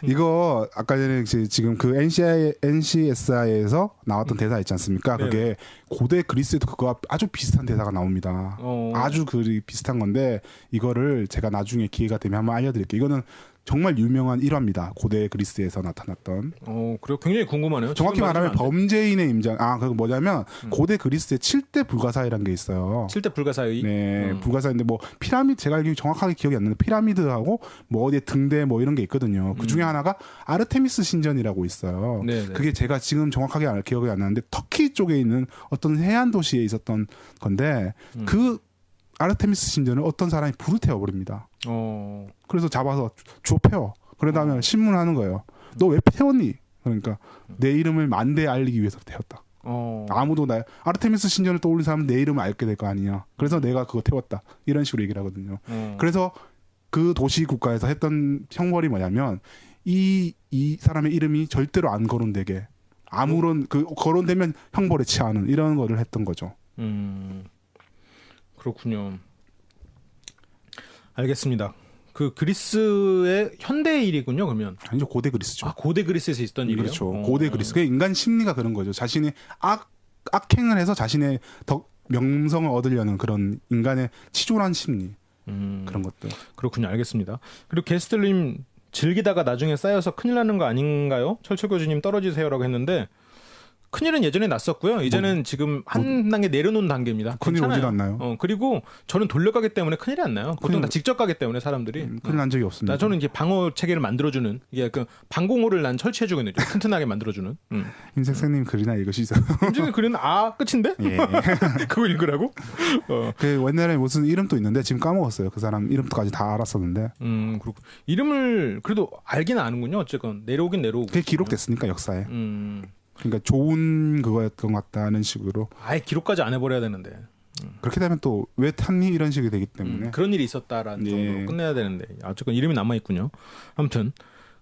이거 아까 전에 지금 그 NCSI에서 나왔던 대사 있지 않습니까? 네네. 그게 고대 그리스에도 그거와 아주 비슷한 대사가 나옵니다. 아주 그 비슷한 건데 이거를 제가 나중에 기회가 되면 한번 알려드릴게요. 이거는 정말 유명한 일화입니다. 고대 그리스에서 나타났던. 그리고 굉장히 궁금하네요. 정확히 말하면 범죄인의 임장. 그거 뭐냐면 고대 그리스의 7대 불가사의라는 게 있어요. 7대 불가사의. 네, 불가사의인데 뭐 피라미드 제가 알기로 정확하게 기억이 안 나는데 피라미드하고 뭐 어디에 등대 뭐 이런 게 있거든요. 그 중에 하나가 아르테미스 신전이라고 있어요. 네네. 그게 제가 지금 정확하게 기억이 안 나는데 터키 쪽에 있는 어떤 해안 도시에 있었던 건데 그 아르테미스 신전을 어떤 사람이 불을 태워버립니다. 그래서 잡아서 주워 패워. 그런 다음에 신문하는 거예요. 너 왜 태웠니? 그러니까 내 이름을 만대에 알리기 위해서 태웠다. 아무도 아르테미스 신전을 떠올린 사람은 내 이름을 알게 될 거 아니냐. 그래서 내가 그거 태웠다. 이런 식으로 얘기를 하거든요. 그래서 그 도시 국가에서 했던 형벌이 뭐냐면 이 사람의 이름이 절대로 안 거론되게 아무런 거론되면 형벌에 취하는 이런 거를 했던 거죠. 그렇군요. 알겠습니다. 그 그리스의 현대의 일이군요. 그러면 아니죠, 고대 그리스죠. 고대 그리스에서 있었던 일이요. 그렇죠. 고대 그리스. 그 인간 심리가 그런 거죠. 자신이 악행을 해서 자신의 더 명성을 얻으려는 그런 인간의 치졸한 심리 그런 것들. 그렇군요. 알겠습니다. 그리고 게스트님 즐기다가 나중에 쌓여서 큰일 나는 거 아닌가요? 철철 교수님 떨어지세요라고 했는데 큰일은 예전에 났었고요. 이제는 지금 한 단계 내려놓은 단계입니다. 큰일 오지도 않나요? 그리고 저는 돌려가기 때문에 큰일이 안 나요. 보통 다 직접 가기 때문에 사람들이. 큰일 난 적이 없습니다. 저는 이제 방어 체계를 만들어주는 이게 그 방공호를 난 설치해주고 있는 튼튼하게 만들어주는. 임색생님 글이나 읽으시죠. 임색생 글은 끝인데? 예. 그거 읽으라고? 그 옛날에 무슨 이름도 있는데 지금 까먹었어요. 그 사람 이름까지 다 알았었는데. 그렇고 이름을 그래도 알기는 아는군요. 어쨌건 내려오긴 내려오고. 그게 기록됐으니까 역사에. 그러니까 좋은 그거였던 것 같다는 식으로. 아예 기록까지 안 해버려야 되는데. 그렇게 되면 또 왜 탔니 이런 식이 되기 때문에. 그런 일이 있었다라는 정도로 끝내야 되는데 어쨌건 이름이 남아있군요. 아무튼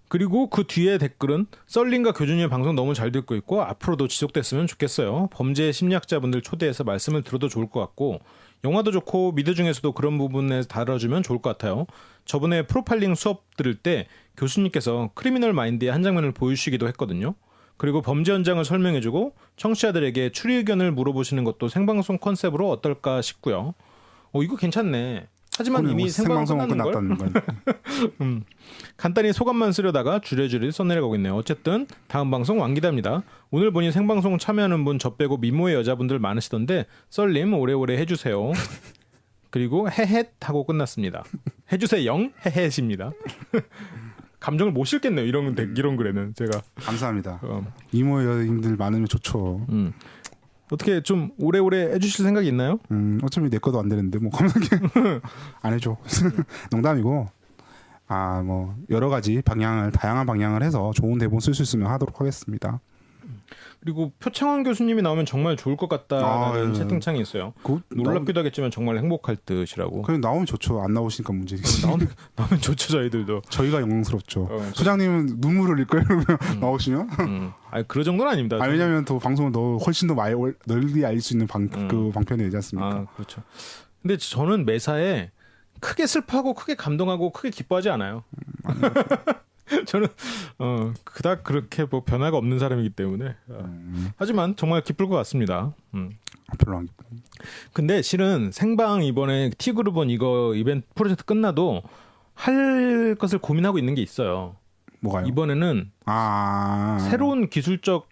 그리고 그 뒤에 댓글은 썰린과 교주님의 방송 너무 잘 듣고 있고 앞으로도 지속됐으면 좋겠어요. 범죄 심리학자분들 초대해서 말씀을 들어도 좋을 것 같고 영화도 좋고 미드 중에서도 그런 부분에 다뤄주면 좋을 것 같아요. 저번에 프로파일링 수업 들을 때 교수님께서 크리미널 마인드의 한 장면을 보여주시기도 했거든요. 그리고 범죄 현장을 설명해주고 청취자들에게 추리 의견을 물어보시는 것도 생방송 컨셉으로 어떨까 싶고요. 이거 괜찮네. 하지만 이미 생방송은 끝났다는 걸. 간단히 소감만 쓰려다가 주저주저 써내려가고 있네요. 어쨌든 다음 방송 왕기다입니다. 오늘 보니 생방송 참여하는 분 저 빼고 미모의 여자분들 많으시던데 썰님 오래오래 해주세요. 그리고 헤헷 하고 끝났습니다. 해주세요 영 헤헷입니다. 감정을 못 실겠네요. 이런 글에는 제가. 감사합니다. 이모 여인들 많으면 좋죠. 어떻게 좀 오래오래 해주실 생각이 있나요? 어차피 내 것도 안 되는데 뭐 감사하게 안 해줘. 농담이고. 뭐 여러 가지 다양한 방향을 해서 좋은 대본 쓸 수 있으면 하도록 하겠습니다. 그리고 표창원 교수님이 나오면 정말 좋을 것 같다는 채팅창이 있어요. 놀랍기도 하겠지만 정말 행복할 듯이라고. 그냥 나오면 좋죠. 안 나오시니까 문제지. 나오면 좋죠. 저희들도. 저희가 영광스럽죠. 소장님은 눈물을 흘릴 거예요. 나오시면. 그 정도는 아닙니다. 왜냐하면 더 방송을 훨씬 더 널리 알릴 수 있는 그 방편이 되지 않습니까? 그렇죠. 근데 저는 매사에 크게 슬퍼하고 크게 감동하고 크게 기뻐하지 않아요. 저는 그닥 그렇게 뭐 변화가 없는 사람이기 때문에 하지만 정말 기쁠 것 같습니다. 별로 안 기뻐. 근데 실은 생방 이번에 T그룹은 이거 이벤트 프로젝트 끝나도 할 것을 고민하고 있는 게 있어요. 뭐가요? 이번에는 새로운 기술적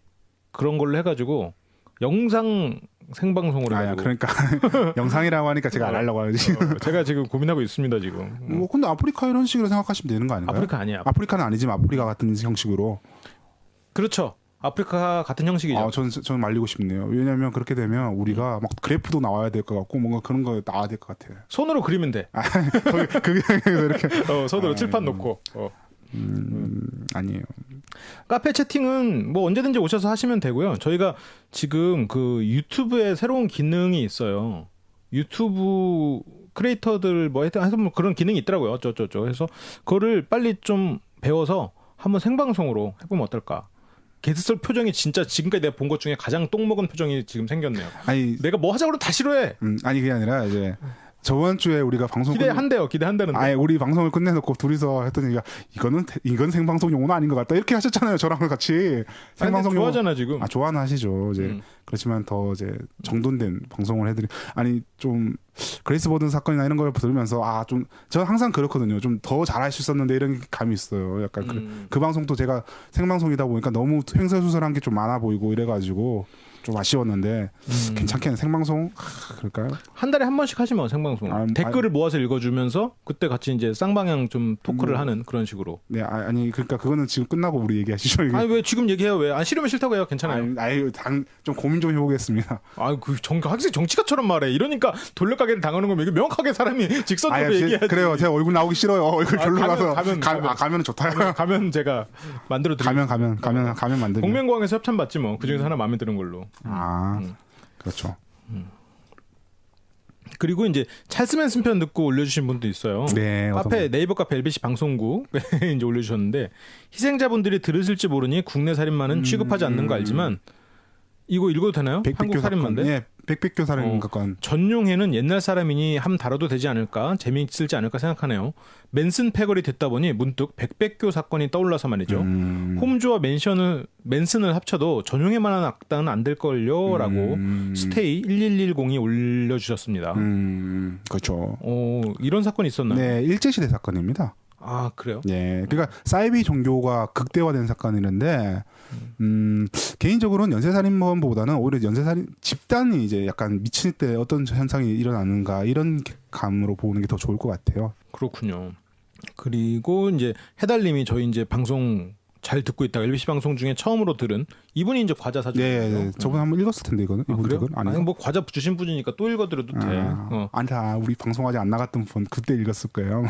그런 걸로 해가지고 영상 생방송으로 해가지고. 그러니까 영상이라고 하니까 제가 안 하려고 하지. 제가 지금 고민하고 있습니다 지금. 근데 아프리카 이런 식으로 생각하시면 되는 거 아닌가요? 아프리카 아니야. 아프리카는 아니지만 아프리카 같은 형식으로. 그렇죠. 아프리카 같은 형식이죠. 저는 말리고 싶네요. 왜냐하면 그렇게 되면 우리가 막 그래프도 나와야 될 것 같고 뭔가 그런 거 나와야 될 것 같아요. 손으로 그리면 돼. 그게 이렇게 손으로 칠판 놓고. 아니에요. 카페 채팅은 뭐 언제든지 오셔서 하시면 되고요. 저희가 지금 그 유튜브에 새로운 기능이 있어요. 유튜브 크리에이터들 뭐 하여튼 뭐 그런 기능이 있더라고요. 어쩌저쩌. 그래서 그거를 빨리 좀 배워서 한번 생방송으로 해보면 어떨까. 게스트 표정이 진짜 지금까지 내가 본 것 중에 가장 똥 먹은 표정이 지금 생겼네요. 아니 내가 뭐 하자고 다 싫어해. 아니 그게 아니라 이제 저번 주에 우리가 방송 기대한다는데. 아예 우리 방송을 끝내놓고 둘이서 했더니 이건 생방송 용어는 아닌 것 같다 이렇게 하셨잖아요. 저랑 같이 생방송 용어 좋아하잖아 지금. 좋아는 하시죠. 이제 그렇지만 더 이제 정돈된 방송을 해드리. 아니 좀 그레이스 버든 사건이나 이런 걸 들으면서 좀 저는 항상 그렇거든요. 좀 더 잘할 수 있었는데 이런 감이 있어요. 약간 그 방송도 제가 생방송이다 보니까 너무 횡설수설한 게 좀 많아 보이고 이래가지고. 좀 아쉬웠는데 괜찮게 생방송 그럴까요? 한 달에 한 번씩 하시면 생방송 댓글을 모아서 읽어주면서 그때 같이 이제 쌍방향 좀 토크를 하는 그런 식으로. 네 아니 그러니까 그거는 지금 끝나고 우리 얘기하시죠. 이게. 아니 왜 지금 얘기해요? 왜 안 싫으면 싫다고 해요? 괜찮아요. 좀 고민 좀 해보겠습니다. 확실히 정치가처럼 말해. 이러니까 돌려가게 당하는 거면 이게 명확하게 사람이 직선으로 얘기해야지. 그래요. 제가 얼굴 나오기 싫어요. 얼굴 별로 가서 가면 좋다. 가면 제가 만들어 드릴게요. 가면 만들면. 공명광에서 협찬 받지 뭐. 그 중에서 하나 마음에 드는 걸로. 그렇죠. 그리고 이제 찰스 맨슨 편 듣고 올려주신 분도 있어요. 네. 네이버 카페 LBC 방송국에 이제 올려주셨는데 희생자분들이 들으실지 모르니 국내 살인마는 취급하지 않는 거 알지만 이거 읽어도 되나요? 한국 살인마인데. 네. 백백교 살인 사건. 전용해는 옛날 사람이니 함 다뤄도 되지 않을까 재미있을지 않을까 생각하네요. 맨슨 패거리 듣다 보니 문득 백백교 사건이 떠올라서 말이죠. 홈즈와 맨슨을 합쳐도 전용해만한 악당은 안 될걸요 라고 스테이 1110이 올려주셨습니다. 그렇죠. 이런 사건이 있었나요? 네, 일제시대 사건입니다. 아 그래요? 네, 그러니까 사이비 종교가 극대화된 사건이는데 개인적으로는 연쇄살인범보다는 오히려 연쇄살인 집단이 이제 약간 미칠 때 어떤 현상이 일어나는가 이런 감으로 보는 게 더 좋을 것 같아요. 그렇군요. 그리고 이제 해달님이 저희 이제 방송 잘 듣고 있다가 LBC 방송 중에 처음으로 들은 이분이 이제 과자 사주셨어요. 네, 저번 한번 읽었을 텐데 이거는 이분 그래요? 책은 아니 뭐 과자 주신 분이니까 또 읽어드려도 돼. 아니다, 우리 방송 아직 안 나갔던 분 그때 읽었을 거예요.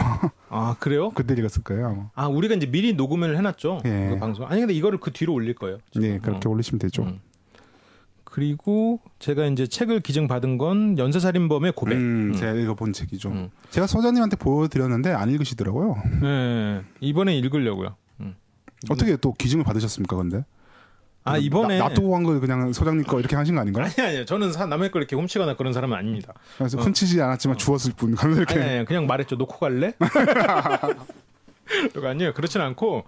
아 그래요? 그때 읽었을 거예요. 아마. 우리가 이제 미리 녹음을 해놨죠. 네. 그 방송. 아니 근데 이거를 그 뒤로 올릴 거예요. 지금. 네, 그렇게 올리시면 되죠. 그리고 제가 이제 책을 기증받은 건 연쇄살인범의 고백. 제가 읽어본 책이죠. 제가 소장님한테 보여드렸는데 안 읽으시더라고요. 네, 이번에 읽으려고요. 어떻게 또 기증을 받으셨습니까, 근데? 이번에 놔두고 한 걸 그냥 소장님 거 이렇게 하신 거 아닌가요? 아니요. 저는 남의 걸 이렇게 훔치거나 그런 사람은 아닙니다. 그래서 훔치지 않았지만 주웠을 뿐. 이렇게. 아니, 그냥 말했죠. 놓고 갈래? 아니요. 그렇진 않고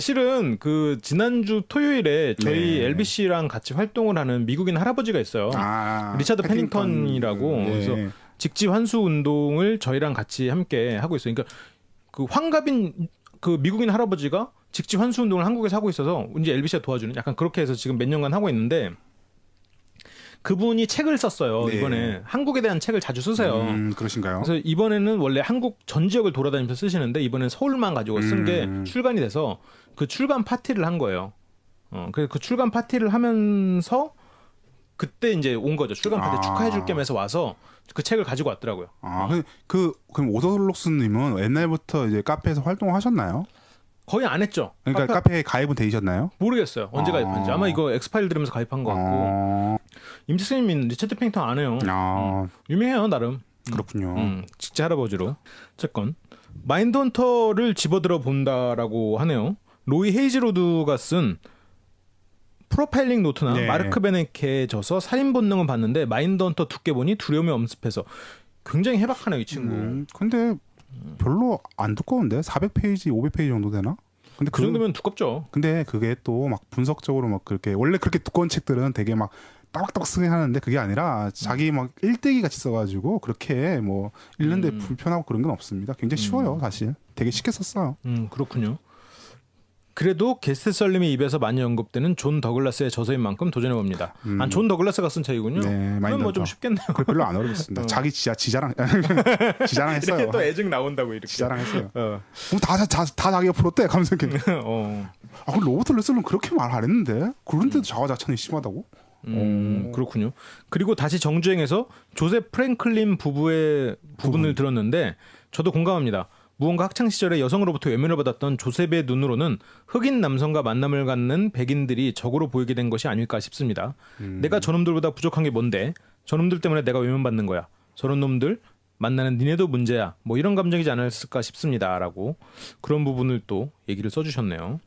실은 그 지난주 토요일에 저희 LBC랑 같이 활동을 하는 미국인 할아버지가 있어요. 리차드 패닝턴이라고. 그래서 직지 환수 운동을 저희랑 같이 함께 하고 있어요. 그러니까 그 환갑인 그 미국인 할아버지가 직지 환수 운동을 한국에서 하고 있어서 이제 LBC가 도와주는 약간 그렇게 해서 지금 몇 년간 하고 있는데 그분이 책을 썼어요. 이번에 한국에 대한 책을 자주 쓰세요. 그러신가요? 그래서 이번에는 원래 한국 전 지역을 돌아다니면서 쓰시는데 이번엔 서울만 가지고 쓴 게 출간이 돼서 그 출간 파티를 한 거예요. 그래서 그 출간 파티를 하면서 그때 이제 온 거죠. 출간 파티 축하해줄 겸해서 와서 그 책을 가지고 왔더라고요. 그럼 오더록스님은 옛날부터 이제 카페에서 활동하셨나요? 거의 안 했죠. 그러니까 카페에 가입은 되셨나요? 모르겠어요. 언제 가입한지. 아마 이거 엑스파일 들으면서 가입한 것 같고. 임지선님은 리차드 패닝턴 안 해요. 유명해요 나름. 그렇군요. 직지 할아버지로. 어쨌건 마인드헌터를 집어들어 본다라고 하네요. 로이 헤이즈로드가 쓴 프로파일링 노트나 마르크 베네케에 져서 살인 본능을 봤는데 마인드헌터 두께 보니 두려움이 엄습해서 굉장히 해박하네요 이 친구. 근데 별로 안 두꺼운데 400페이지, 500페이지 정도 되나? 근데 그 정도면 두껍죠. 근데 그게 또 막 분석적으로 막 그렇게 원래 그렇게 두꺼운 책들은 되게 막 따박따박 쓰게 하는데 그게 아니라 자기 막 일대기 같이 써가지고 그렇게 뭐 읽는데 불편하고 그런 건 없습니다. 굉장히 쉬워요 사실. 되게 쉽게 썼어요. 그렇군요. 그래도 게스트썰님의 입에서 많이 언급되는 존 더글라스의 저서인 만큼 도전해봅니다. 존 더글라스가 쓴 책이군요. 네, 그럼 뭐 좀 쉽겠네요. 별로 안 어렵습니다. 자기 지자랑 지자랑했어요. 이렇게 또 애증 나온다고 이렇게. 지자랑했어요. 다 자기가 풀었대. 감사 이렇게. 로버트 레슬은 그렇게 말 안 했는데 그런데도 자화자찬이 심하다고? 그렇군요. 그리고 다시 정주행해서 조셉 프랭클린 부부의 부분을 들었는데 저도 공감합니다. 무언가 학창 시절에 여성으로부터 외면을 받았던 조셉의 눈으로는 흑인 남성과 만남을 갖는 백인들이 적으로 보이게 된 것이 아닐까 싶습니다. 내가 저놈들보다 부족한 게 뭔데? 저놈들 때문에 내가 외면받는 거야. 저런 놈들 만나는 니네도 문제야. 뭐 이런 감정이지 않았을까 싶습니다라고 그런 부분을 또 얘기를 써주셨네요.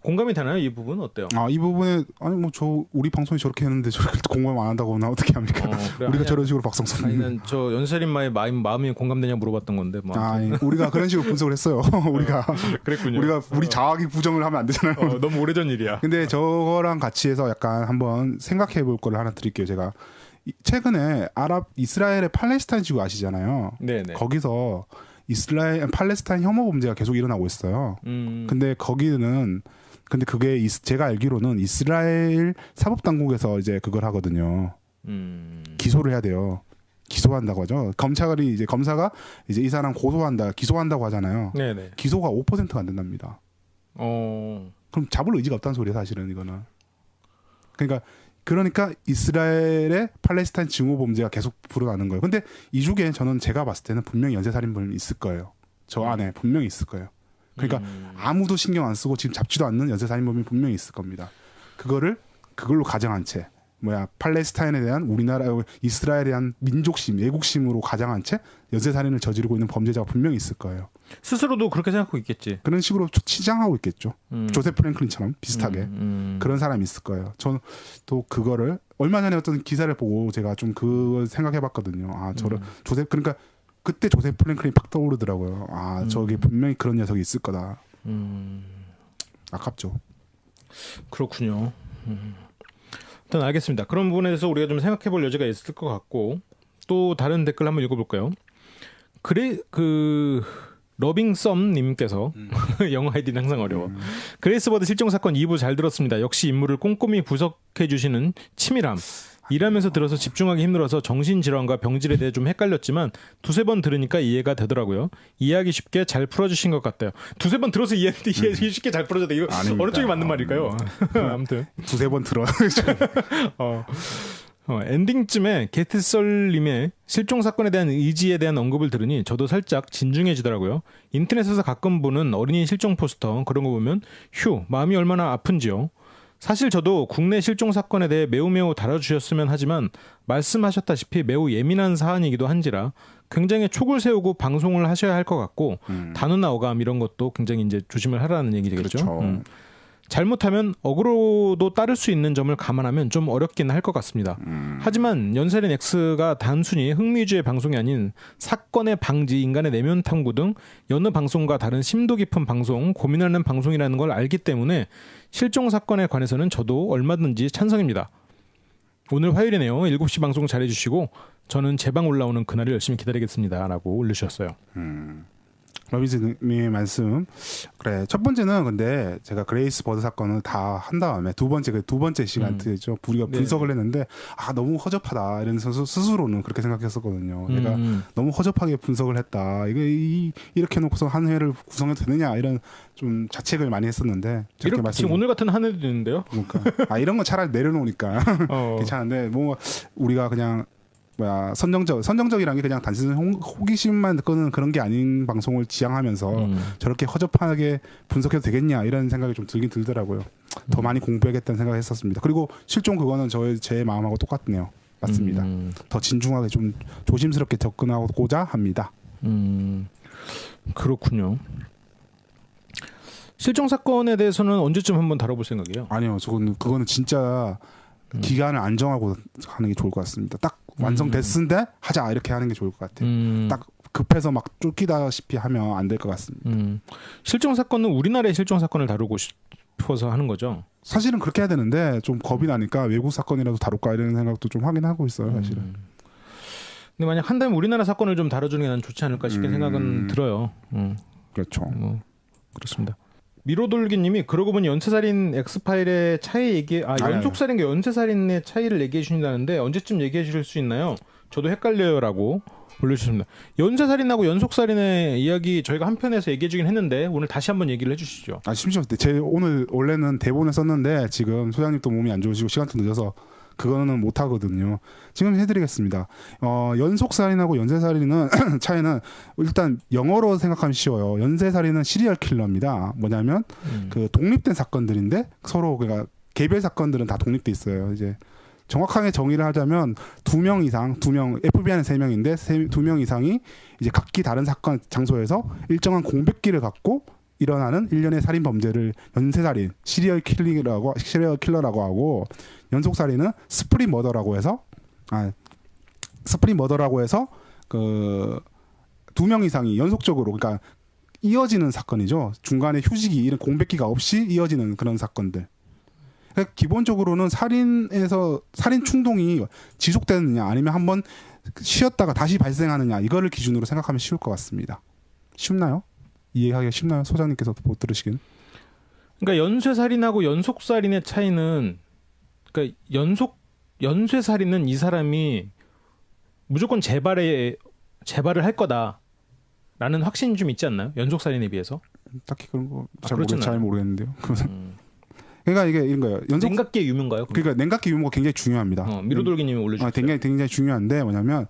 공감이 되나요? 이 부분 어때요? 이 부분에 아니 뭐 우리 방송이 저렇게 했는데 저렇게 공감 안 한다고 나 어떻게 합니까? 그래, 우리가 저런 식으로 박성 쏘는. 아니 저 연세린마의 마음이 공감되냐 물어봤던 건데 뭐. 우리가 그런 식으로 분석을 했어요. 그랬군요. 우리 자학이 부정을 하면 안 되잖아요. 너무 오래전 일이야. 근데 저거랑 같이 해서 약간 한번 생각해 볼 거를 하나 드릴게요. 제가 최근에 이스라엘의 팔레스타인 지구 아시잖아요. 네네. 거기서 팔레스타인 혐오 범죄가 계속 일어나고 있어요. 근데 그게 제가 알기로는 이스라엘 사법당국에서 이제 그걸 하거든요. 기소를 해야 돼요. 기소한다고 하죠. 검사가 이제 이 사람 기소한다고 하잖아요. 네네. 기소가 5%가 안 된답니다. 그럼 잡을 의지가 없다는 소리예요, 사실은 이거는. 그러니까 이스라엘의 팔레스타인 증오 범죄가 계속 불어나는 거예요. 근데 이 중에 제가 봤을 때는 분명히 연쇄살인범이 있을 거예요. 저 안에 분명히 있을 거예요. 그러니까 아무도 신경 안 쓰고 지금 잡지도 않는 연쇄살인범이 분명히 있을 겁니다. 그걸로 가정한 채 팔레스타인에 대한 이스라엘에 대한 민족심, 애국심으로 가정한 채 연쇄살인을 저지르고 있는 범죄자가 분명히 있을 거예요. 스스로도 그렇게 생각하고 있겠지. 그런 식으로 치장하고 있겠죠. 조셉 프랭클린처럼 비슷하게 그런 사람이 있을 거예요. 저는 또 그거를 얼마 전에 어떤 기사를 보고 제가 좀 그걸 생각해봤거든요. 그러니까 그때 조셉 프랭클린이 팍 떠오르더라고요. 저게 분명히 그런 녀석이 있을 거다. 아깝죠. 그렇군요. 일단 알겠습니다. 그런 부분에 대해서 우리가 좀 생각해볼 여지가 있을 것 같고 또 다른 댓글 한번 읽어볼까요? 러빙썸님께서 영어 아이디는 항상 어려워. 그레이스버드 실종 사건 2부 잘 들었습니다. 역시 인물을 꼼꼼히 분석해 주시는 치밀함. 일하면서 들어서 집중하기 힘들어서 정신질환과 병질에 대해 좀 헷갈렸지만 두세 번 들으니까 이해가 되더라고요. 이해하기 쉽게 잘 풀어주신 것 같아요. 두세 번 들어서 이해하기 쉽게 잘 풀어졌다. 이거 아닙니다. 어느 쪽이 맞는 말일까요? 아무튼 두세 번 들어. 엔딩쯤에 게트설님의 실종 사건에 대한 의지에 대한 언급을 들으니 저도 살짝 진중해지더라고요. 인터넷에서 가끔 보는 어린이 실종 포스터 그런 거 보면 마음이 얼마나 아픈지요. 사실 저도 국내 실종 사건에 대해 매우 다뤄주셨으면 하지만 말씀하셨다시피 매우 예민한 사안이기도 한지라 굉장히 촉을 세우고 방송을 하셔야 할 것 같고 단어나 어감 이런 것도 굉장히 이제 조심을 하라는 얘기겠죠. 그렇죠. 잘못하면 어그로도 따를 수 있는 점을 감안하면 좀 어렵긴 할 것 같습니다. 하지만 연세린 X가 단순히 흥미주의 방송이 아닌 사건의 방지, 인간의 내면 탐구 등 여느 방송과 다른 심도 깊은 방송, 고민하는 방송이라는 걸 알기 때문에 실종 사건에 관해서는 저도 얼마든지 찬성입니다. 오늘 화요일이네요. 7시 방송 잘해주시고 저는 제 방 올라오는 그날을 열심히 기다리겠습니다. 라고 올려주셨어요. 러비즈님의 말씀. 그래. 첫 번째는 근데 제가 그레이스 버드 사건을 다 한 다음에 두 번째 시간대죠. 우리가 분석을 했는데 너무 허접하다. 이런 스스로는 그렇게 생각했었거든요. 내가 너무 허접하게 분석을 했다. 이렇게 놓고서 한 회를 구성해도 되느냐 이런 좀 자책을 많이 했었는데 지금 오늘 같은 한 회도 되는데요. 그러니까 이런 건 차라리 내려놓으니까 괜찮은데 우리가 그냥 선정적이라는 게 그냥 단순히 호기심만 끄는 그런 게 아닌 방송을 지향하면서 저렇게 허접하게 분석해도 되겠냐 이런 생각이 좀 들긴 들더라고요. 더 많이 공부해야겠다는 생각을 했었습니다. 그리고 실종 그거는 제 마음하고 똑같네요. 맞습니다. 더 진중하게 좀 조심스럽게 접근하고자 합니다. 그렇군요. 실종 사건에 대해서는 언제쯤 한번 다뤄볼 생각이에요? 아니요. 그거는 진짜 기간을 안정하고 하는 게 좋을 것 같습니다. 딱 완성됐는데 하자 이렇게 하는 게 좋을 것 같아요. 딱 급해서 막 쫓기다시피 하면 안 될 것 같습니다. 실종 사건은 우리나라의 실종 사건을 다루고 싶어서 하는 거죠? 사실은 그렇게 해야 되는데 좀 겁이 나니까 외국 사건이라도 다룰까 이런 생각도 좀 하긴 하고 있어요. 사실은. 근데 만약 한다면 우리나라 사건을 좀 다뤄주는 게 난 좋지 않을까 싶은 생각은 들어요. 그렇죠. 그렇습니다. 미로돌기님이 그러고 보니 연쇄살인 X파일의 차이 연속살인과 연쇄살인의 차이를 얘기해 주신다는데 언제쯤 얘기해 주실 수 있나요? 저도 헷갈려요라고 올려주셨습니다. 연쇄살인하고 연속살인의 이야기 저희가 한 편에서 얘기해 주긴 했는데 오늘 다시 한번 얘기를 해주시죠. 심지어 오늘 원래는 대본을 썼는데 지금 소장님도 몸이 안 좋으시고 시간도 늦어서 그거는 못 하거든요. 지금 해드리겠습니다. 연속살인하고 연쇄살인은 차이는 일단 영어로 생각하면 쉬워요. 연쇄살인은 시리얼 킬러입니다. 뭐냐면 그 독립된 사건들인데 서로 그러니까 개별 사건들은 다 독립돼 있어요. 이제 정확하게 정의를 하자면 2명 이상, FBI는 3명인데 2명 이상이 이제 각기 다른 사건 장소에서 일정한 공백기를 갖고 일어나는 일련의 살인 범죄를 연쇄살인, 시리얼 킬러라고 하고, 연속살인은 스프릿 머더라고 해서 그 2명 이상이 연속적으로 그러니까 이어지는 사건이죠. 중간에 휴식이 이런 공백기가 없이 이어지는 그런 사건들. 그러니까 기본적으로는 살인 충동이 지속되느냐 아니면 한번 쉬었다가 다시 발생하느냐 이거를 기준으로 생각하면 쉬울 것 같습니다. 쉽나요? 이해하기가 쉽나요? 소장님께서 못 들으시긴. 그러니까 연쇄살인하고 연속살인의 차이는 그러니까 연쇄살인은 이 사람이 무조건 재발을 할 거다라는 확신이 좀 있지 않나요? 연속살인에 비해서? 딱히 그런 거 잘 잘 모르겠는데요. 그러니까 이게 이런 거예요. 냉각기의 유무인가요? 그러니까 냉각기 유무가 굉장히 중요합니다. 미로돌기님이 올려주셨어요. 굉장히 중요한데 뭐냐면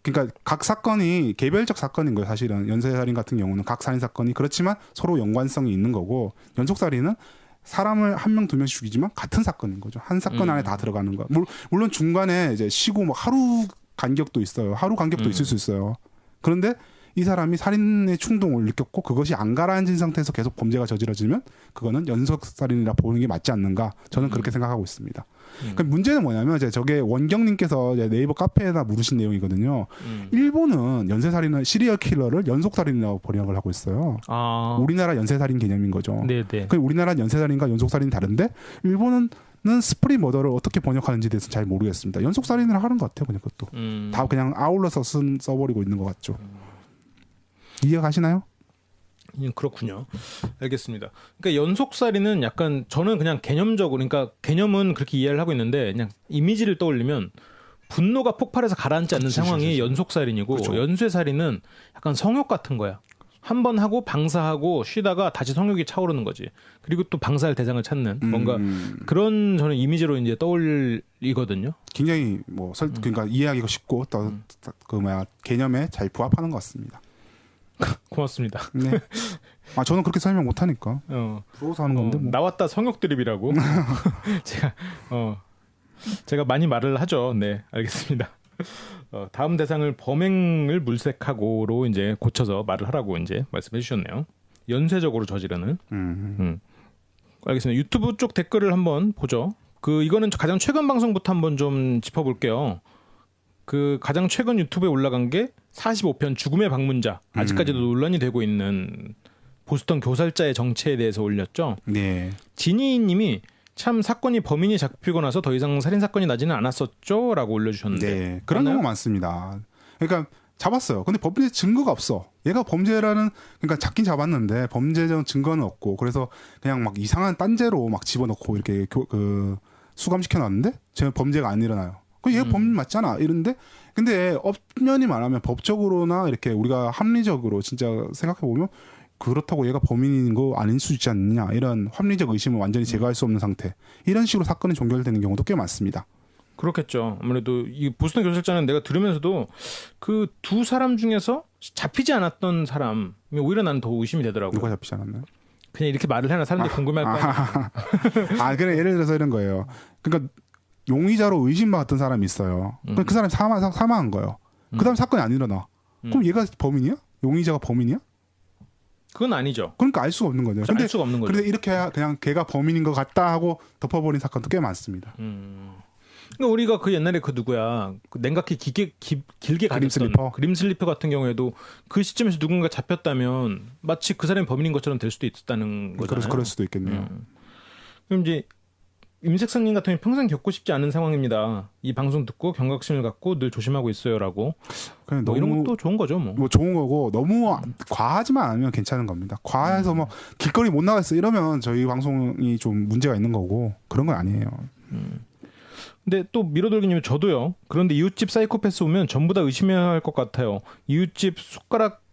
그러니까 각 사건이 개별적 사건인 거예요. 사실은 연쇄살인 같은 경우는 각 살인 사건이 그렇지만 서로 연관성이 있는 거고 연속살인은 사람을 1명, 2명씩 죽이지만 같은 사건인 거죠. 한 사건 안에 다 들어가는 거. 물론 중간에 이제 쉬고 뭐 하루 간격도 있어요. 하루 간격도 있을 수 있어요. 그런데 이 사람이 살인의 충동을 느꼈고 그것이 안 가라앉은 상태에서 계속 범죄가 저질러지면 그거는 연속살인이라 보는 게 맞지 않는가 저는 그렇게 생각하고 있습니다. 그러니까 문제는 뭐냐면 이제 저게 원경님께서 이제 네이버 카페에다 물으신 내용이거든요. 일본은 연쇄살인을 시리얼 킬러를 연속살인이라고 번역을 하고 있어요. 우리나라 연쇄살인 개념인 거죠. 네네. 우리나라 연쇄살인과 연속살인이 다른데 일본은 스프릿 머더를 어떻게 번역하는지에 대해서 잘 모르겠습니다. 연속살인을 하는 것 같아요. 그냥 그것도 다 그냥 아울러서 써버리고 있는 것 같죠. 이해 가시나요? 그렇군요. 알겠습니다. 그러니까 연속살인은 약간 저는 그냥 개념적으로 그러니까 개념은 그렇게 이해를 하고 있는데 그냥 이미지를 떠올리면 분노가 폭발해서 가라앉지 않는 상황이 연속살인이고 연쇄살인은 약간 성욕 같은 거야. 한 번 하고 방사하고 쉬다가 다시 성욕이 차오르는 거지. 그리고 또 방사할 대상을 찾는 뭔가 그런 저는 이미지로 이제 떠올리거든요. 굉장히 그러니까 이해하기가 쉽고 또 개념에 잘 부합하는 것 같습니다. 고맙습니다. 네. 저는 그렇게 설명 못하니까. 부러워서 하는 건데. 뭐. 나왔다 성욕 드립이라고. 제가 많이 말을 하죠. 네, 알겠습니다. 다음 대상을 범행을 물색하고로 이제 고쳐서 말을 하라고 이제 말씀해 주셨네요. 연쇄적으로 저지르는. 알겠습니다. 유튜브 쪽 댓글을 한번 보죠. 이거는 가장 최근 방송부터 한번 좀 짚어볼게요. 가장 최근 유튜브에 올라간 게 45편 죽음의 방문자. 아직까지도 논란이 되고 있는 보스턴 교살자의 정체에 대해서 올렸죠. 네. 지니님이 참 사건이 범인이 잡히고 나서 더 이상 살인 사건이 나지는 않았었죠? 라고 올려주셨는데. 네. 그런 경우 많습니다. 그러니까 잡았어요. 근데 법리에 증거가 없어. 얘가 범죄라는 그러니까 잡긴 잡았는데 범죄적 증거는 없고 그래서 그냥 막 이상한 딴죄로 막 집어넣고 이렇게 수감시켜 놨는데 제가 범죄가 안 일어나요. 얘 범인 맞잖아 이런데 근데 엄연히 말하면 법적으로나 이렇게 우리가 합리적으로 진짜 생각해 보면 그렇다고 얘가 범인인 거 아닐 수 있지 않느냐 이런 합리적 의심을 완전히 제거할 수 없는 상태 이런 식으로 사건이 종결되는 경우도 꽤 많습니다. 그렇겠죠. 아무래도 이 보스턴 교살자는 내가 들으면서도 그 두 사람 중에서 잡히지 않았던 사람이 오히려 난 더 의심이 되더라고요. 누가 잡히지 않았나요? 그냥 이렇게 말을 해놔 사람들이 궁금해할 거 아니야. 그래 예를 들어서 이런 거예요. 그러니까 용의자로 의심받았던 사람이 있어요. 그 사람이 사망한 거예요. 그 다음 사건이 안 일어나. 그럼 얘가 범인이야? 용의자가 범인이야? 그건 아니죠. 그러니까 알 수가 없는 거죠. 근데 알 수가 없는 거죠. 근데 이렇게 그냥 걔가 범인인 것 같다 하고 덮어버린 사건도 꽤 많습니다. 그러니까 우리가 옛날에 누구야 냉각기 길게 가렸던 그림 슬리퍼 같은 경우에도 그 시점에서 누군가 잡혔다면 마치 그 사람이 범인인 것처럼 될 수도 있었다는 거잖아요. 그럴 수도 있겠네요. 그럼 이제 임색선님 같은 경우 평생 겪고 싶지 않은 상황입니다. 이 방송 듣고 경각심을 갖고 늘 조심하고 있어요라고. 너무 이런 것도 좋은 거죠, 뭐 좋은 거고 너무 과하지만 않으면 괜찮은 겁니다. 과해서 길거리 못 나갔어 이러면 저희 방송이 좀 문제가 있는 거고 그런 건 아니에요. 근데 또 미로돌기님 저도요. 그런데 이웃집 사이코패스 오면 전부 다 의심해야 할 것 같아요. 이웃집 숟가락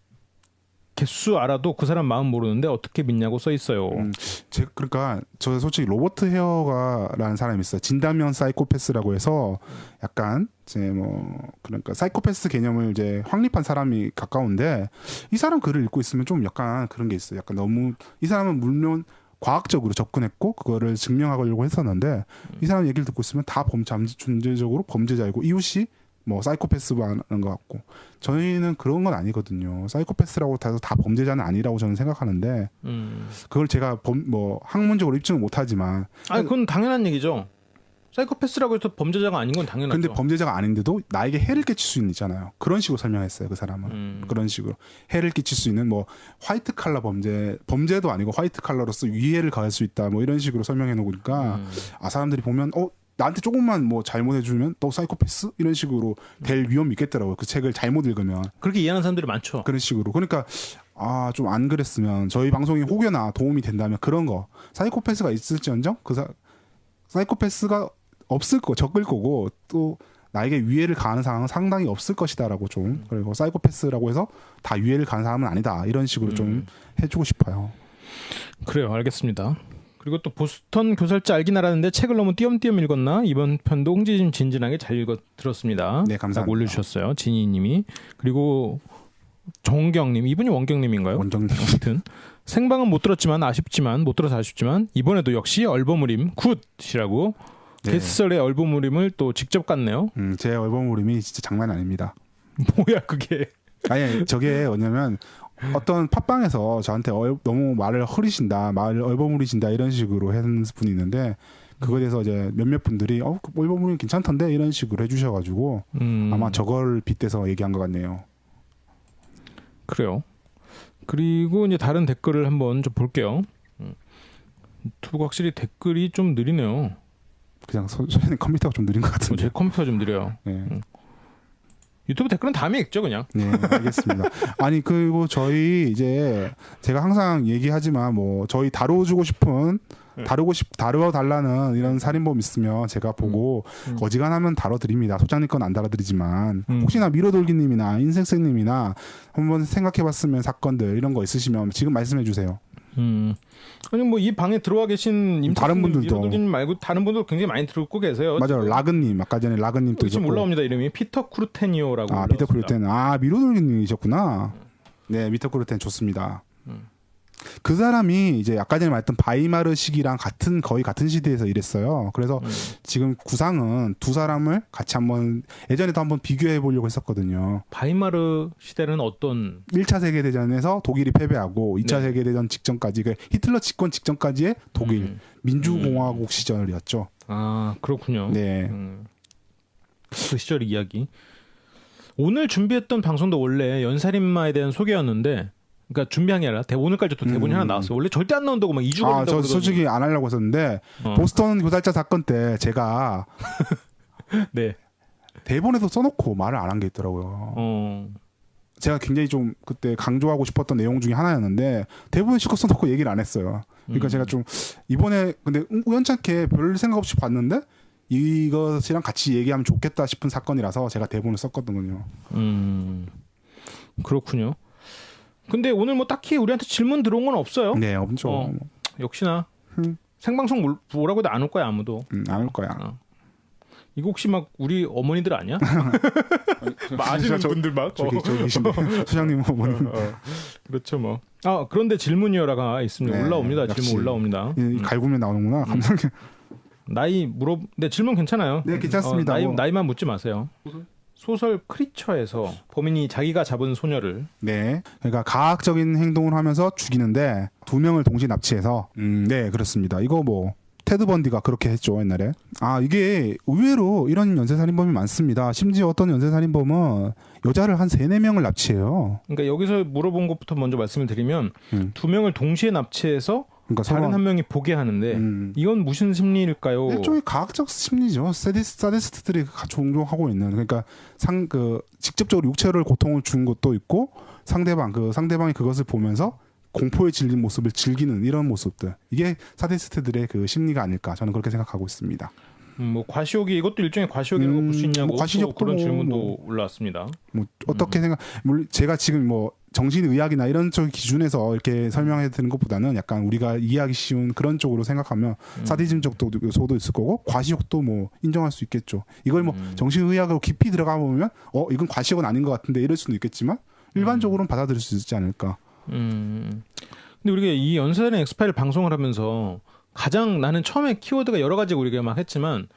개수 알아도 그 사람 마음 모르는데 어떻게 믿냐고 써 있어요. 그러니까 저 솔직히 로버트 헤어가라는 사람이 있어요. 진단명 사이코패스라고 해서 약간 이제 뭐 그러니까 사이코패스 개념을 이제 확립한 사람이 가까운데 이 사람 글을 읽고 있으면 좀 약간 그런 게 있어요. 약간 너무 이 사람은 물론 과학적으로 접근했고 그거를 증명하려고 했었는데 이 사람 얘기를 듣고 있으면 다 존재적으로 범죄자이고 이웃이 뭐 사이코패스만 하는 것 같고 저희는 그런 건 아니거든요. 사이코패스라고 해서 다 범죄자는 아니라고 저는 생각하는데 그걸 제가 뭐 학문적으로 입증은 못하지만 그건 당연한 얘기죠. 사이코패스라고 해서 범죄자가 아닌 건 당연하죠. 근데 범죄자가 아닌데도 나에게 해를 끼칠 수 있잖아요. 그런 식으로 설명했어요. 그 사람은 그런 식으로 해를 끼칠 수 있는 뭐 화이트 칼라 범죄도 아니고 화이트 칼라로서 위해를 가할 수 있다 뭐 이런 식으로 설명해 놓으니까 사람들이 보면 나한테 조금만 뭐 잘못해주면 너 사이코패스? 이런 식으로 될 위험이 있겠더라고요. 그 책을 잘못 읽으면. 그렇게 이해하는 사람들이 많죠. 그런 식으로. 그러니까 좀 안 그랬으면 저희 방송이 혹여나 도움이 된다면 그런 거 사이코패스가 있을지언정 사이코패스가 적을 거고 또 나에게 위해를 가하는 상황은 상당히 없을 것이다라고 좀 그리고 사이코패스라고 해서 다 위해를 가는 사람은 아니다 이런 식으로 좀 해주고 싶어요. 그래요. 알겠습니다. 그리고 또 보스턴 교살자 알긴 알았는데 책을 너무 띄엄띄엄 읽었나? 이번 편도 흥지진진하게 잘 들었습니다. 네, 감사합니다. 올려주셨어요. 진희님이. 그리고 정경님, 이분이 원경님인가요? 원경님. 아무튼 생방은 못 들었지만 못 들어서 아쉽지만 이번에도 역시 얼버무림 굿이라고 네. 게스설의 얼버무림을 또 직접 갔네요. 제 얼버무림이 진짜 장난 아닙니다. 뭐야 그게? 아니 저게 뭐냐면 어떤 팟빵에서 저한테 너무 말을 얼버무리신다 이런 식으로 하는 분이 있는데 그거에 대해서 이제 몇몇 분들이 그 얼버무림 괜찮던데 이런 식으로 해주셔가지고 아마 저걸 빗대서 얘기한 것 같네요. 그래요. 그리고 이제 다른 댓글을 한번 좀 볼게요. 유튜브가 확실히 댓글이 좀 느리네요. 그냥 소연의 컴퓨터가 좀 느린 것 같은데. 제 컴퓨터가 좀 느려요. 네. 유튜브 댓글은 다음에 읽죠 그냥. 네, 알겠습니다. 아니 그리고 저희 이제 제가 항상 얘기하지만 뭐 저희 다뤄주고 싶은 다뤄달라는 이런 살인범 있으면 제가 보고 어지간하면 다뤄드립니다. 소장님 건 안 다뤄드리지만 혹시나 미로돌기님이나 인생생님이나 한번 생각해봤으면 사건들 이런 거 있으시면 지금 말씀해주세요. 아니 뭐 이 방에 들어와 계신 다른 분들도 미로돌기님 말고 다른 분들 굉장히 많이 듣고 계세요. 맞아요. 라그님 아까 전에 라그님도 지금 올라옵니다. 이름이 피터 쿠르테니오라고. 피터 쿠르텐. 미로돌기님이셨구나. 네, 피터 쿠르텐 좋습니다. 그 사람이 이제 아까 전에 말했던 바이마르 시기랑 거의 같은 시대에서 일했어요. 그래서 지금 구상은 두 사람을 같이 예전에도 한번 비교해 보려고 했었거든요. 바이마르 시대는 어떤 1차 세계대전에서 독일이 패배하고 2차 세계대전 직전까지 히틀러 집권 직전까지의 독일 민주공화국 시절이었죠. 아, 그렇군요. 네. 그 시절 이야기. 오늘 준비했던 방송도 원래 연살인마에 대한 소개였는데 그러니까 준비한 게 아니라 오늘까지 또 대본이 하나 나왔어요. 원래 절대 안 나온다고 막 2주가 된다고 저 솔직히 안 하려고 했었는데 보스턴 교살자 사건 때 제가 네. 대본에도 써놓고 말을 안 한 게 있더라고요. 제가 굉장히 좀 그때 강조하고 싶었던 내용 중에 하나였는데 대본에 실컷 써놓고 얘기를 안 했어요. 그러니까 제가 좀 이번에 근데 우연찮게 별 생각 없이 봤는데 이것이랑 같이 얘기하면 좋겠다 싶은 사건이라서 제가 대본을 썼거든요. 그렇군요. 근데 오늘 뭐 딱히 우리한테 질문 들어온 건 없어요. 네, 없죠. 역시나 생방송 뭐라고 해도 안 올 거야 아무도. 안 올 거야. 이거 혹시 막 우리 어머니들 아니야? 아시는 분들 막 저기 계신데 소장님 어머니. 그렇죠 뭐. 그런데 질문이어라가 있습니다. 네, 올라옵니다. 역시. 질문 올라옵니다. 갈구면 나오는구나. 감사합니다. 나이 네, 질문 괜찮아요. 네, 괜찮습니다. 나이만 묻지 마세요. 소설 크리처에서 범인이 자기가 잡은 소녀를 그러니까 가학적인 행동을 하면서 죽이는데 두 명을 동시에 납치해서 네, 그렇습니다. 이거 뭐 테드 번디가 그렇게 했죠 옛날에. 이게 의외로 이런 연쇄살인범이 많습니다. 심지어 어떤 연쇄살인범은 여자를 한 3-4명을 납치해요. 그러니까 여기서 물어본 것부터 먼저 말씀을 드리면 두 명을 동시에 납치해서 그러니까 다른 한 명이 보게 하는데 이건 무슨 심리일까요? 일종의 과학적 심리죠. 사디스트들이 종종 하고 있는. 그러니까 직접적으로 육체를 고통을 준 것도 있고 상대방이 그것을 보면서 공포에 질린 모습을 즐기는 이런 모습들. 이게 사디스트들의 그 심리가 아닐까 저는 그렇게 생각하고 있습니다. 뭐 과시욕이 이것도 일종의 과시욕이라고 볼 수 있냐고 과시욕 그런 질문도 올라왔습니다. 어떻게 제가 지금 정신의학이나 이런 쪽 기준에서 이렇게 설명해야 되는 것보다는 약간 우리가 이해하기 쉬운 그런 쪽으로 생각하면 사디즘적 요소도 있을 거고 과시욕도 뭐 인정할 수 있겠죠. 이걸 뭐 정신의학으로 깊이 들어가 보면 이건 과시욕은 아닌 것 같은데 이럴 수도 있겠지만 일반적으로는 받아들일 수 있지 않을까. 근데 우리가 이 연쇄살인 엑스파일 방송을 하면서 가장 나는 처음에 키워드가 여러 가지 우리가 막 했지만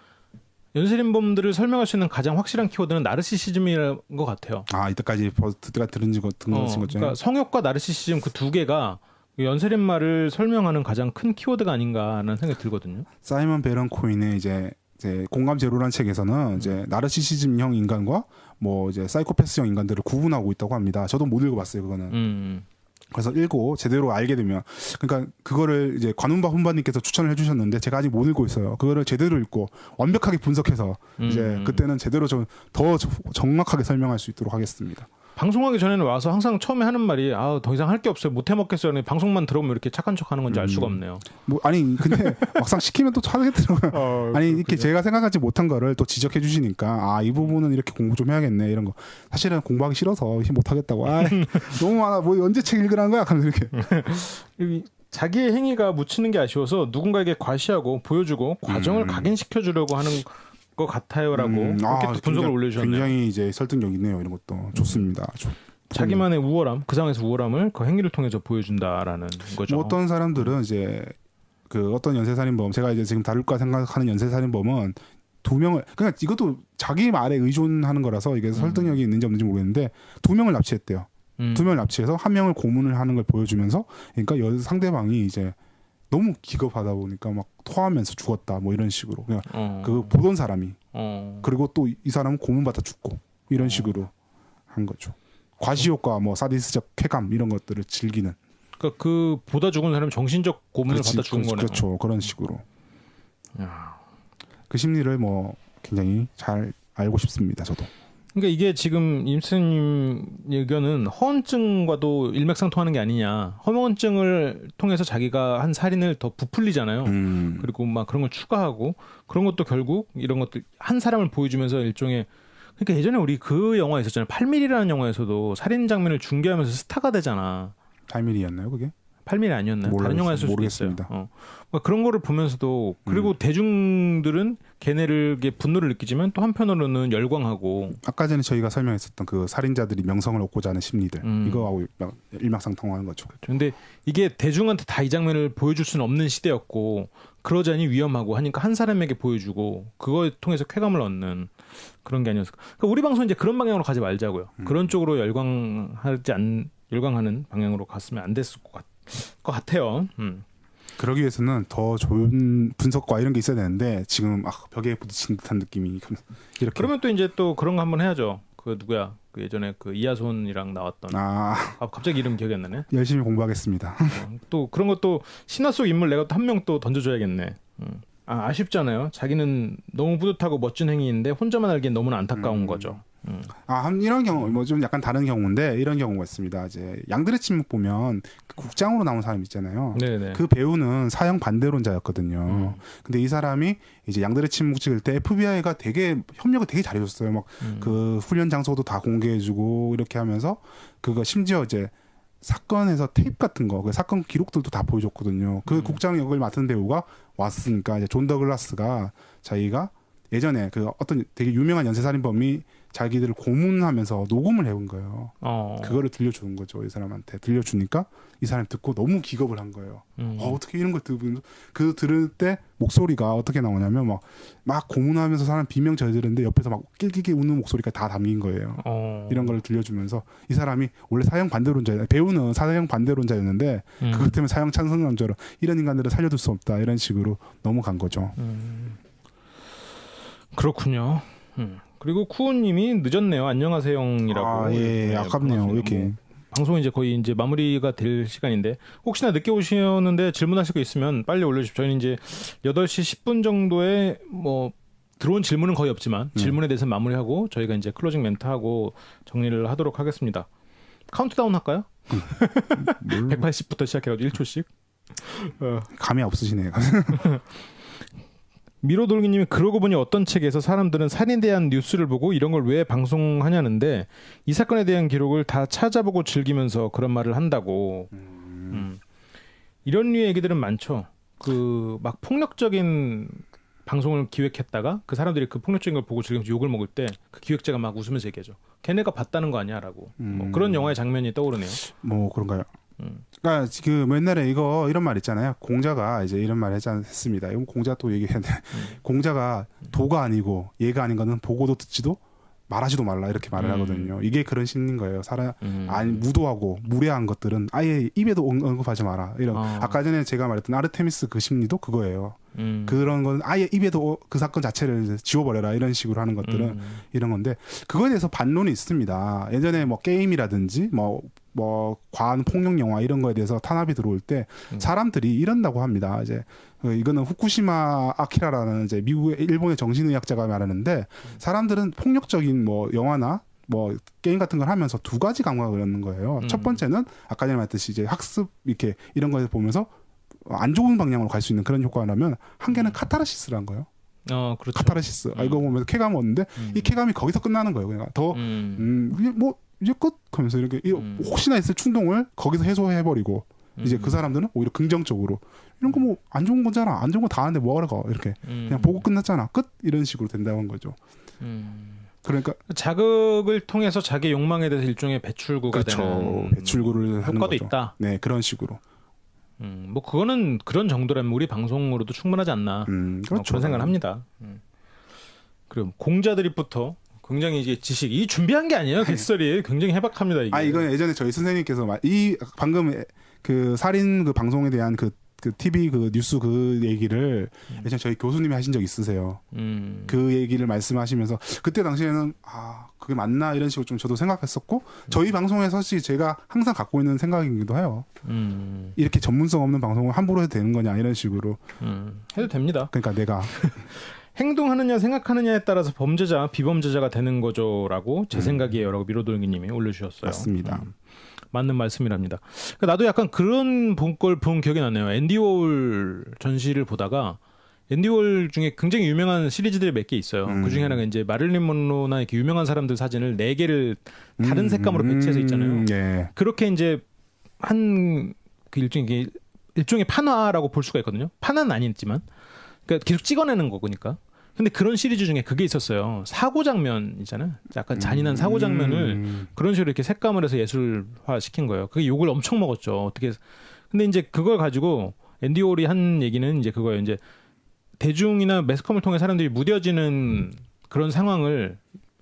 연쇄살인범들을 설명할 수 있는 가장 확실한 키워드는 나르시시즘인 것 같아요. 이때까지 듣다가 들은 것 중에. 그러니까 성욕과 나르시시즘 그 두 개가 연쇄살인마를 설명하는 가장 큰 키워드가 아닌가라는 생각이 들거든요. 사이먼 베런 코인의 이제 공감 제로라는 책에서는 이제 나르시시즘형 인간과 뭐 이제 사이코패스형 인간들을 구분하고 있다고 합니다. 저도 못 읽어봤어요 그거는. 그래서 읽고 제대로 알게 되면 그러니까 그거를 이제 관훈바 훈바님께서 추천을 해주셨는데 제가 아직 못 읽고 있어요. 그거를 제대로 읽고 완벽하게 분석해서 이제 그때는 제대로 좀 더 정확하게 설명할 수 있도록 하겠습니다. 방송하기 전에는 와서 항상 처음에 하는 말이 더 이상 할 게 없어요. 못 해먹겠어요. 방송만 들어보면 이렇게 착한 척하는 건지 알 수가 없네요. 근데 막상 시키면 또 하겠더라고요. 이렇게 제가 생각하지 못한 거를 또 지적해 주시니까 이 부분은 이렇게 공부 좀 해야겠네 이런 거. 사실은 공부하기 싫어서 못 하겠다고. 너무 많아. 뭐 언제 책 읽으라는 거야? 하면서 이렇게. 자기의 행위가 묻히는 게 아쉬워서 누군가에게 과시하고 보여주고 과정을 각인시켜 주려고 하는 것 같아요라고 이렇게 또 분석을 올려주셨네요. 굉장히 이제 설득력 있네요. 이런 것도 좋습니다. 자기만의 우월함, 그 상황에서 우월함을 그 행위를 통해서 보여준다라는 거죠. 뭐 어떤 사람들은 이제 그 어떤 연쇄살인범, 제가 이제 지금 다룰까 생각하는 연쇄살인범은 두 명을 그러니까 이것도 자기 말에 의존하는 거라서 이게 설득력이 있는지 없는지 모르겠는데 두 명을 납치했대요. 두 명을 납치해서 한 명을 고문을 하는 걸 보여주면서 그러니까 상대방이 이제 너무 기겁하다 보니까 막 토하면서 죽었다 뭐 이런 식으로 그냥 그 보던 사람이 그리고 또 이 사람은 고문받아 죽고 이런 식으로 한 거죠. 과시욕과 뭐 사디스적 쾌감 이런 것들을 즐기는. 그러니까 그 보다 죽은 사람이 정신적 고문을 받아 죽은 거네요. 그렇죠. 그런 식으로. 그 심리를 뭐 굉장히 잘 알고 싶습니다. 저도. 그러니까 이게 지금 임수님 의견은 허언증과도 일맥상통하는 게 아니냐. 허언증을 통해서 자기가 한 살인을 더 부풀리잖아요. 그리고 막 그런 걸 추가하고 그런 것도 결국 이런 것들 한 사람을 보여주면서 일종의 그러니까 예전에 우리 그 영화 있었잖아요. 8mm라는 영화에서도 살인 장면을 중계하면서 스타가 되잖아. 8mm였나요, 그게? 8mm 아니었나요? 다른 영화였을 수도 있어요. 그런 거를 보면서도 그리고 대중들은 걔네를 분노를 느끼지만 또 한편으로는 열광하고 아까 전에 저희가 설명했었던 그 살인자들이 명성을 얻고자 하는 심리들 이거하고 일맥상통하는 거죠. 그런데 이게 대중한테 다 이 장면을 보여줄 수는 없는 시대였고 그러자니 위험하고 하니까 한 사람에게 보여주고 그거에 통해서 쾌감을 얻는 그런 게 아니었을까. 그러니까 우리 방송 이제 그런 방향으로 가지 말자고요. 그런 쪽으로 열광하는 방향으로 갔으면 안 됐을 것 같아요. 그러기 위해서는 더 좋은 분석과 이런 게 있어야 되는데 지금 벽에 부딪힌 듯한 느낌이 이렇게. 그러면 또 이제 또 그런 거 한번 해야죠. 그 누구야? 그 예전에 그 이하손이랑 나왔던. 갑자기 이름 기억이 안 나네. 열심히 공부하겠습니다. 또 그런 것도 신화 속 인물 내가 또 한 명 또 던져줘야겠네. 아쉽잖아요. 자기는 너무 뿌듯하고 멋진 행위인데 혼자만 알기엔 너무나 안타까운 거죠. 이런 경우 뭐 좀 약간 다른 경우인데 이런 경우가 있습니다. 이제 양들의 침묵 보면 그 국장으로 나온 사람 있잖아요. 네네. 그 배우는 사형 반대론자였거든요. 근데 이 사람이 이제 양들의 침묵 찍을 때 FBI가 되게 협력을 되게 잘해줬어요. 막 그 훈련 장소도 다 공개해주고 이렇게 하면서 그거 심지어 이제 사건에서 테이프 같은 거, 그 사건 기록들도 다 보여줬거든요. 그 국장 역을 맡은 배우가 왔으니까 이제 존 더글라스가 자기가 예전에 그 어떤 되게 유명한 연쇄살인범이 자기들을 고문하면서 녹음을 해온 거예요. 그거를 들려주는 거죠. 이 사람한테 들려주니까 이 사람이 듣고 너무 기겁을 한 거예요. 어떻게 이런 걸 들을 때 목소리가 어떻게 나오냐면 막 고문하면서 사람 비명 저지르는데 옆에서 막 낄낄낄 웃는 목소리가 다 담긴 거예요. 이런 걸 들려주면서 이 사람이 원래 사형 반대론자, 배우는 사형 반대론자였는데 그것 때문에 사형 찬성론자로 이런 인간들을 살려둘 수 없다 이런 식으로 넘어간 거죠. 그렇군요. 그리고 쿠우님이 늦었네요. 안녕하세요이라고. 예, 아깝네요. 이렇게 방송 이제 거의 이제 마무리가 될 시간인데 혹시나 늦게 오셨는데 질문하실 거 있으면 빨리 올려주십시오. 저희는 이제 8시 10분 정도에 뭐 들어온 질문은 거의 없지만 질문에 대해서 마무리하고 저희가 이제 클로징 멘트하고 정리를 하도록 하겠습니다. 카운트다운 할까요? 180부터 시작해가지고 1초씩. 감이 없으시네요. 미로돌기님이 그러고 보니 어떤 책에서 사람들은 살인에 대한 뉴스를 보고 이런 걸 왜 방송하냐는데 이 사건에 대한 기록을 다 찾아보고 즐기면서 그런 말을 한다고. 이런 류의 얘기들은 많죠. 그 막 폭력적인 방송을 기획했다가 그 사람들이 그 폭력적인 걸 보고 즐기면서 욕을 먹을 때 그 기획자가 막 웃으면서 얘기하죠. 걔네가 봤다는 거 아니야라고. 뭐 그런 영화의 장면이 떠오르네요. 뭐 그런가요? 그러니까 그 옛날에 이런 말 있잖아요. 공자가 이제 이런 말 했습니다. 이건 공자 또 얘기했는데 공자가 도가 아니고 얘가 아닌 거는 보고도 듣지도 말하지도 말라 이렇게 말을 하거든요. 이게 그런 심리인 거예요. 아니 무도하고 무례한 것들은 아예 입에도 언급하지 마라. 이런 아까 전에 제가 말했던 아르테미스 그 심리도 그거예요. 그런 건 아예 입에도 그 사건 자체를 지워버려라 이런 식으로 하는 것들은 이런 건데 그거에 대해서 반론이 있습니다. 예전에 뭐 게임이라든지 뭐 과한 폭력 영화 이런 거에 대해서 탄압이 들어올 때 사람들이 이런다고 합니다. 이제 이거는 후쿠시마 아키라라는 이제 일본의 정신의학자가 말하는데 사람들은 폭력적인 뭐 영화나 뭐 게임 같은 걸 하면서 두 가지 감각을 얻는 거예요. 첫 번째는 아까 전에 말했듯이 이제 학습 이렇게 이런 거에서 보면서 안 좋은 방향으로 갈 수 있는 그런 효과라면 한 개는 카타르시스란 거예요. 그렇죠. 카타르시스. 이거 보면서 쾌감 얻는데 이 쾌감이 거기서 끝나는 거예요. 그러니까 더 뭐 이제 끝 하면서 이렇게 혹시나 있을 충동을 거기서 해소해버리고 이제 그 사람들은 오히려 긍정적으로 이런 거 뭐 안 좋은 거잖아. 안 좋은 거 다 하는데 뭐하러 가. 이렇게 그냥 보고 끝났잖아. 끝 이런 식으로 된다는 거죠. 그러니까 자극을 통해서 자기 욕망에 대해서 일종의 배출구가 그렇죠. 되는 배출구를 하는 효과도 거죠. 있다. 네, 그런 식으로. 뭐 그거는 그런 정도라면 우리 방송으로도 충분하지 않나. 그렇죠. 그런 생각을 합니다. 그럼 공자드립부터 굉장히 이게 지식 이 준비한 게 아니에요. 개설이 굉장히 해박합니다. 이게. 이건 예전에 저희 선생님께서 이 방금 그 살인 그 방송에 대한 그 TV 그 뉴스 그 얘기를 예전에 저희 교수님이 하신 적 있으세요. 그 얘기를 말씀하시면서 그때 당시에는 그게 맞나 이런 식으로 좀 저도 생각했었고 저희 방송에서 사실 제가 항상 갖고 있는 생각이기도 해요. 이렇게 전문성 없는 방송을 함부로 해도 되는 거냐 이런 식으로 해도 됩니다. 그러니까 내가 행동하느냐 생각하느냐에 따라서 범죄자 비범죄자가 되는 거죠라고 제 생각이에요라고 미로돌기님이 올려주셨어요. 맞습니다. 맞는 말씀이랍니다. 그러니까 나도 약간 그런 걸 본 기억이 나네요. 앤디 워홀 전시를 보다가 앤디 워홀 중에 굉장히 유명한 시리즈들이 몇 개 있어요. 그 중에 하나가 이제 마릴린 먼로나 이렇게 유명한 사람들 사진을 4개를 다른 색감으로 배치해서 있잖아요. 예. 그렇게 이제 한 그 일종의 판화라고 볼 수가 있거든요. 판화는 아니지만 그러니까 계속 찍어내는 거니까. 근데 그런 시리즈 중에 그게 있었어요. 사고 장면이잖아요. 약간 잔인한 사고 장면을 그런 식으로 이렇게 색감을 해서 예술화 시킨 거예요. 그게 욕을 엄청 먹었죠. 어떻게. 근데 이제 그걸 가지고 앤디 워홀이 한 얘기는 이제 그거예요. 이제 대중이나 매스컴을 통해 사람들이 무뎌지는 그런 상황을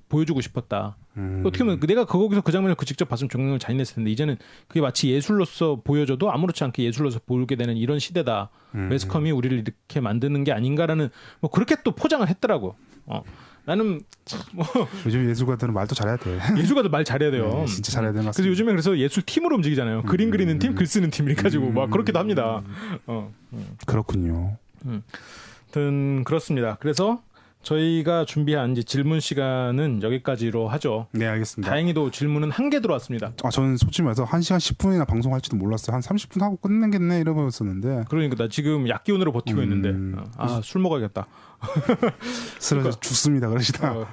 보여주고 싶었다. 어떻게 보면 내가 거기서 그 장면을 직접 봤으면 정말 잔인했을 텐데 이제는 그게 마치 예술로서 보여줘도 아무렇지 않게 예술로서 보이게 되는 이런 시대다. 매스컴이 우리를 이렇게 만드는 게 아닌가라는 뭐 그렇게 또 포장을 했더라고. 나는 뭐 요즘 예술가들은 말도 잘해야 돼. 예술가들 말 잘해야 돼요. 네, 진짜 잘해야 되는 것 같습니다. 그래서 요즘에 그래서 예술 팀으로 움직이잖아요. 그림 그리는 팀, 글 쓰는 팀 이렇게 가지고 막 그렇게도 합니다. 그렇군요. 아무튼 그렇습니다. 그래서 저희가 준비한 이제 질문 시간은 여기까지로 하죠. 네, 알겠습니다. 다행히도 질문은 1개 들어왔습니다. 저는 솔직히 말해서 1시간 10분이나 방송할지도 몰랐어요. 한 30분 하고 끝내겠네 이러고 있었는데. 그러니까 나 지금 약기운으로 버티고 있는데 술 먹어야겠다. 쓰러져 죽습니다 그러시다.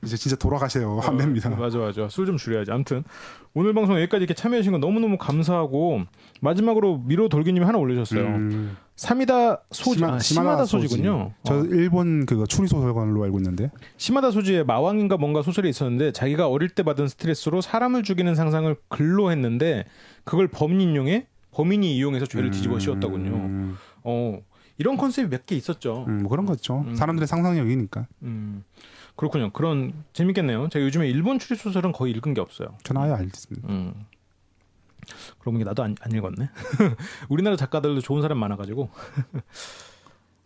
이제 진짜 돌아가세요. 안 됩니다. 맞아. 술 좀 줄여야지. 아무튼 오늘 방송 여기까지 이렇게 참여해주신 거 너무너무 감사하고 마지막으로 미로 돌기님이 하나 올려주셨어요. 사미다 소지, 시마다 소지군요. 저 일본 그거 추리 소설관으로 알고 있는데. 시마다 소지의 마왕인가 뭔가 소설이 있었는데 자기가 어릴 때 받은 스트레스로 사람을 죽이는 상상을 글로 했는데 그걸 범인이 이용해서 죄를 뒤집어 씌웠다군요. 이런 컨셉이 몇 개 있었죠. 뭐 그런 거죠. 사람들의 상상력이니까. 그렇군요. 그런 재밌겠네요. 제가 요즘에 일본 추리 소설은 거의 읽은 게 없어요. 저는 아예 알겠습니다. 그러고 보니까 나도 안 읽었네. 우리나라 작가들도 좋은 사람 많아가지고.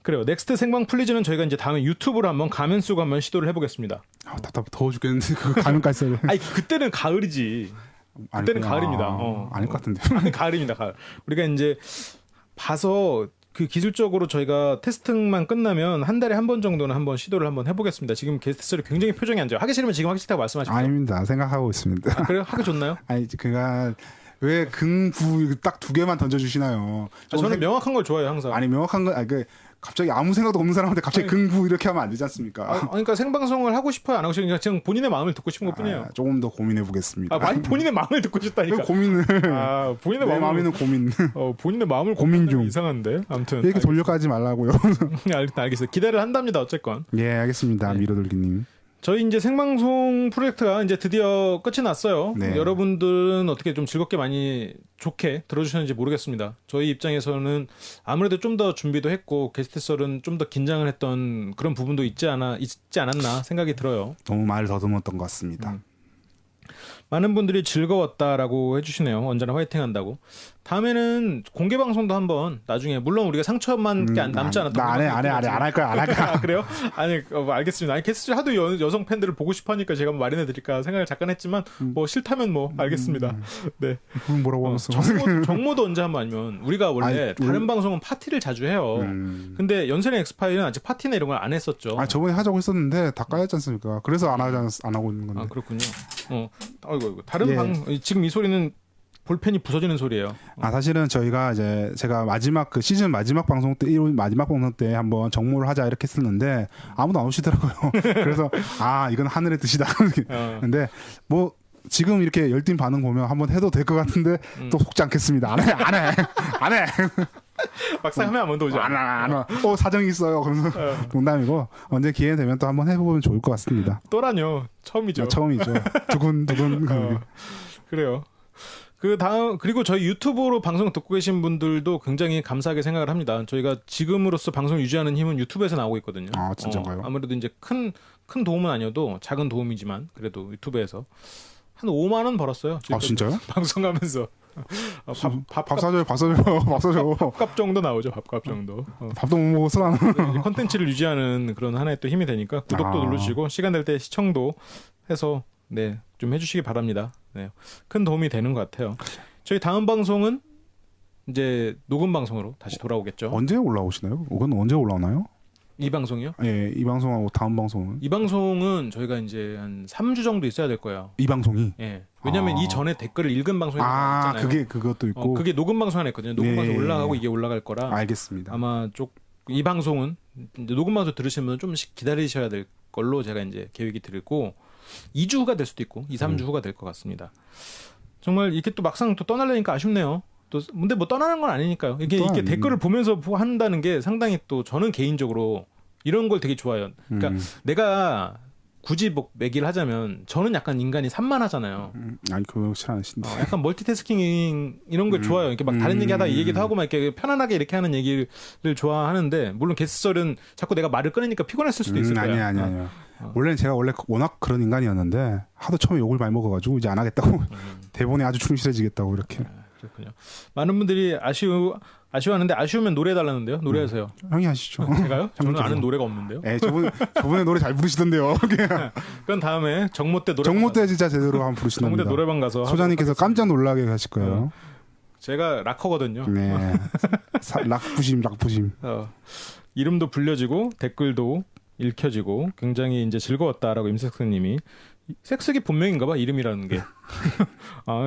그래요. 넥스트 생방 플리즈는 저희가 이제 다음에 유튜브로 한번 가면 쓰고 한번 시도를 해보겠습니다. 답답 더워 죽겠는데 그거 가면까지 써야 돼. 아니 그때는 가을이지. 그때는 가을입니다. 아닐 것 같은데. 아니, 가을입니다. 가을. 우리가 이제 봐서 그 기술적으로 저희가 테스팅만 끝나면 한 달에 한 번 정도는 한번 시도를 한번 해보겠습니다. 지금 게스트들이 굉장히 표정이 안 좋아요. 하기 싫으면 지금 하기 싫다고 말씀하십시오. 아닙니다. 생각하고 있습니다. 그래요? 하기 좋나요? 아니 그가 왜 긍부 딱 두 개만 던져주시나요? 저는 명확한 걸 좋아해요 항상. 아니 명확한 건 갑자기 아무 생각도 없는 사람한테 갑자기 긍부 이렇게 하면 안 되지 않습니까? 그러니까 생방송을 하고 싶어요 안 하고 싶어요? 그냥 본인의 마음을 듣고 싶은 것뿐이에요. 조금 더 고민해 보겠습니다. 많이 본인의 마음을 듣고 싶다니까. 고민을. 본인의 마음에는 고민. 본인의 마음을 고민 중. 이상한데. 아무튼 이렇게 돌려가지 말라고요. 알겠어요. 기대를 한답니다. 어쨌건. 예, 알겠습니다. 네. 미로돌기님. 저희 이제 생방송 프로젝트가 이제 드디어 끝이 났어요. 네. 여러분들은 어떻게 좀 즐겁게 많이 좋게 들어주셨는지 모르겠습니다. 저희 입장에서는 아무래도 좀 더 준비도 했고 게스트 썰은 좀 더 긴장을 했던 그런 부분도 있지 않았나 생각이 들어요. 너무 말 더듬었던 것 같습니다. 많은 분들이 즐거웠다라고 해주시네요. 언제나 화이팅 한다고. 다음에는 공개 방송도 한번 나중에 물론 우리가 상처만밖에 남지 않았던 안 할 거야. 그래요? 아니 알겠습니다. 아니 게스트 하도 여성 팬들을 보고 싶어하니까 제가 마련해 드릴까 생각을 잠깐 했지만 뭐 싫다면 뭐 알겠습니다. 네. 뭐라고 하면서 정모도 언제 한번 아니면 우리가 원래 다른 방송은 파티를 자주 해요. 근데 연세대 엑스파일은 아직 파티나 이런 걸 안 했었죠. 저번에 하자고 했었는데 다 까였지 않습니까? 그래서 안 하고 있는 건데. 그렇군요. 아이고 다른 지금 이 소리는 볼펜이 부서지는 소리예요. 사실은 저희가 제가 마지막 시즌 마지막 방송 때 1월 마지막 방송 때 한번 정모를 하자 이렇게 했었는데 아무도 안 오시더라고요. 그래서 이건 하늘의 뜻이다. 근데 뭐 지금 이렇게 열띤 반응 보면 한번 해도 될 것 같은데 또 속지 않겠습니다. 안 해. 막상 하면 아무도 오지 않아. 사정이 있어요. 그러면서 농담이고 언제 기회 되면 또 한번 해보면 좋을 것 같습니다. 또라뇨. 처음이죠. 처음이죠. 두근두근. 그래요. 그리고 저희 유튜브로 방송 듣고 계신 분들도 굉장히 감사하게 생각을 합니다. 저희가 지금으로서 방송을 유지하는 힘은 유튜브에서 나오고 있거든요. 진짜가요? 아무래도 이제 큰 도움은 아니어도 작은 도움이지만 그래도 유튜브에서 한 5만 원 벌었어요. 진짜요? 방송하면서. 밥 사줘요. 밥값 정도 나오죠. 밥값 정도. 밥도 못 먹어서 나는. 컨텐츠를 유지하는 그런 하나의 또 힘이 되니까 구독도 누르시고 시간 될 때 시청도 해서 좀 해주시기 바랍니다. 큰 도움이 되는 것 같아요. 저희 다음 방송은 이제 녹음 방송으로 다시 돌아오겠죠. 언제 올라오시나요? 그건 언제 올라오나요? 이 방송이요? 예, 이 방송하고 다음 방송은? 이 방송은 저희가 이제 한 3주 정도 있어야 될 거예요. 이 방송이? 예. 왜냐면 이 전에 댓글을 읽은 방송이 있잖아요. 그것도 있고. 그게 녹음 방송 하나 있거든요. 녹음 방송 올라가고 이게 올라갈 거라. 알겠습니다. 아마 이 방송은 이제 녹음 방송 들으시는 분은 좀씩 기다리셔야 될 걸로 제가 이제 계획이 들고 2주 후가 될 수도 있고 2, 3주 후가 될 것 같습니다. 정말 이렇게 또 막상 또 떠나려니까 아쉽네요. 근데 뭐 떠나는 건 아니니까요. 이렇게 댓글을 보면서 한다는 게 상당히 또 저는 개인적으로 이런 걸 되게 좋아해요. 그러니까 내가 굳이 뭐 매기를 하자면 저는 약간 인간이 산만하잖아요. 아니 그렇지 않으신데. 약간 멀티태스킹 이런 걸 좋아해요. 이렇게 막 다른 얘기하다 이 얘기도 하고 막 이렇게 편안하게 이렇게 하는 얘기를 좋아하는데 물론 게스트설은 자꾸 내가 말을 끊으니까 피곤했을 수도 있을 거예요. 아니요. 원래는 제가 워낙 그런 인간이었는데 하도 처음에 욕을 많이 먹어가지고 이제 안 하겠다고 대본에 아주 충실해지겠다고 이렇게. 그렇군요. 많은 분들이 아쉬워하는데 아쉬우면 노래해달라는데요. 노래하세요. 형이 하시죠. 제가요? 저는 아는 노래가 없는데요. 저번에 노래 잘 부르시던데요. 그건 다음에 정모 때 진짜 제대로 한번 부르시답니다. 정모 때 노래방 가서 소장님께서 깜짝 놀라게 하실 거예요. 제가 락커거든요. 네. 락부심. 이름도 불려지고 댓글도 읽혀지고 굉장히 이제 즐거웠다라고 임색스님이 섹스기 본명인가봐 이름이라는 게.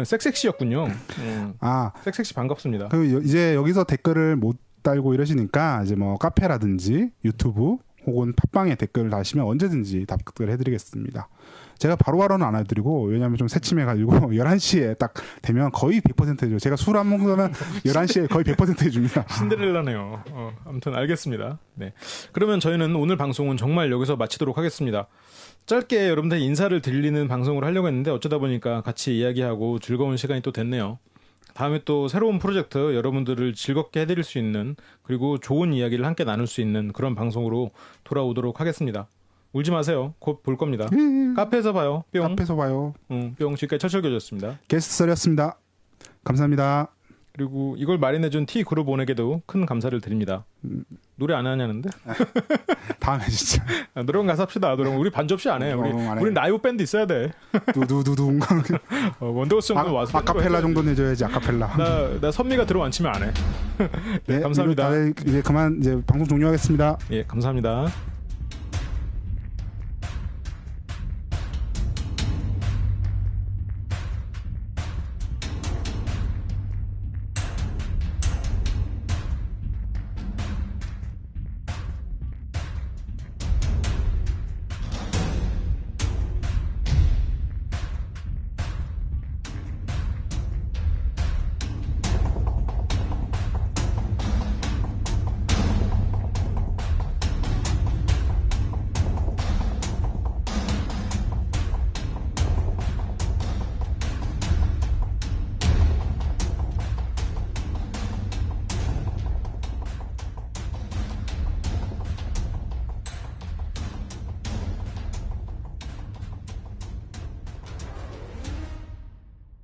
섹섹시였군요. 섹섹시 반갑습니다. 이제 여기서 댓글을 못 달고 이러시니까 이제 뭐 카페라든지 유튜브 혹은 팟빵에 댓글을 다시면 언제든지 답글 해드리겠습니다. 제가 바로바로는 안 해드리고 왜냐하면 좀 새침해가지고 11시에 딱 되면 거의 100% 해줘요. 제가 술 안 먹으면 11시에 거의 100% 해줍니다. 신데렐라네요. 아무튼 알겠습니다. 네. 그러면 저희는 오늘 방송은 정말 여기서 마치도록 하겠습니다. 짧게 여러분들 인사를 드리는 방송을 하려고 했는데 어쩌다 보니까 같이 이야기하고 즐거운 시간이 또 됐네요. 다음에 또 새로운 프로젝트 여러분들을 즐겁게 해드릴 수 있는 그리고 좋은 이야기를 함께 나눌 수 있는 그런 방송으로 돌아오도록 하겠습니다. 울지 마세요. 곧 볼 겁니다. 카페에서 봐요. 뿅. 카페에서 봐요. 뿅. 지금까지 철철교였습니다. 게스트설이었습니다. 감사합니다. 그리고 이걸 마련해준 T그룹 온에게도 큰 감사를 드립니다. 노래 안 하냐는데? 다음에 진짜. 노래방 가서 합시다. 노래방. 우리 반접시 안 해. 우리 라이브 밴드 있어야 돼. 두두두둥. 원더걸스 정도 와서. 아카펠라 정도 내줘야지. 아카펠라. 나 선미가 들어앉히면 안 해. 네, 감사합니다. 이제 그만 이제 방송 종료하겠습니다. 예, 감사합니다.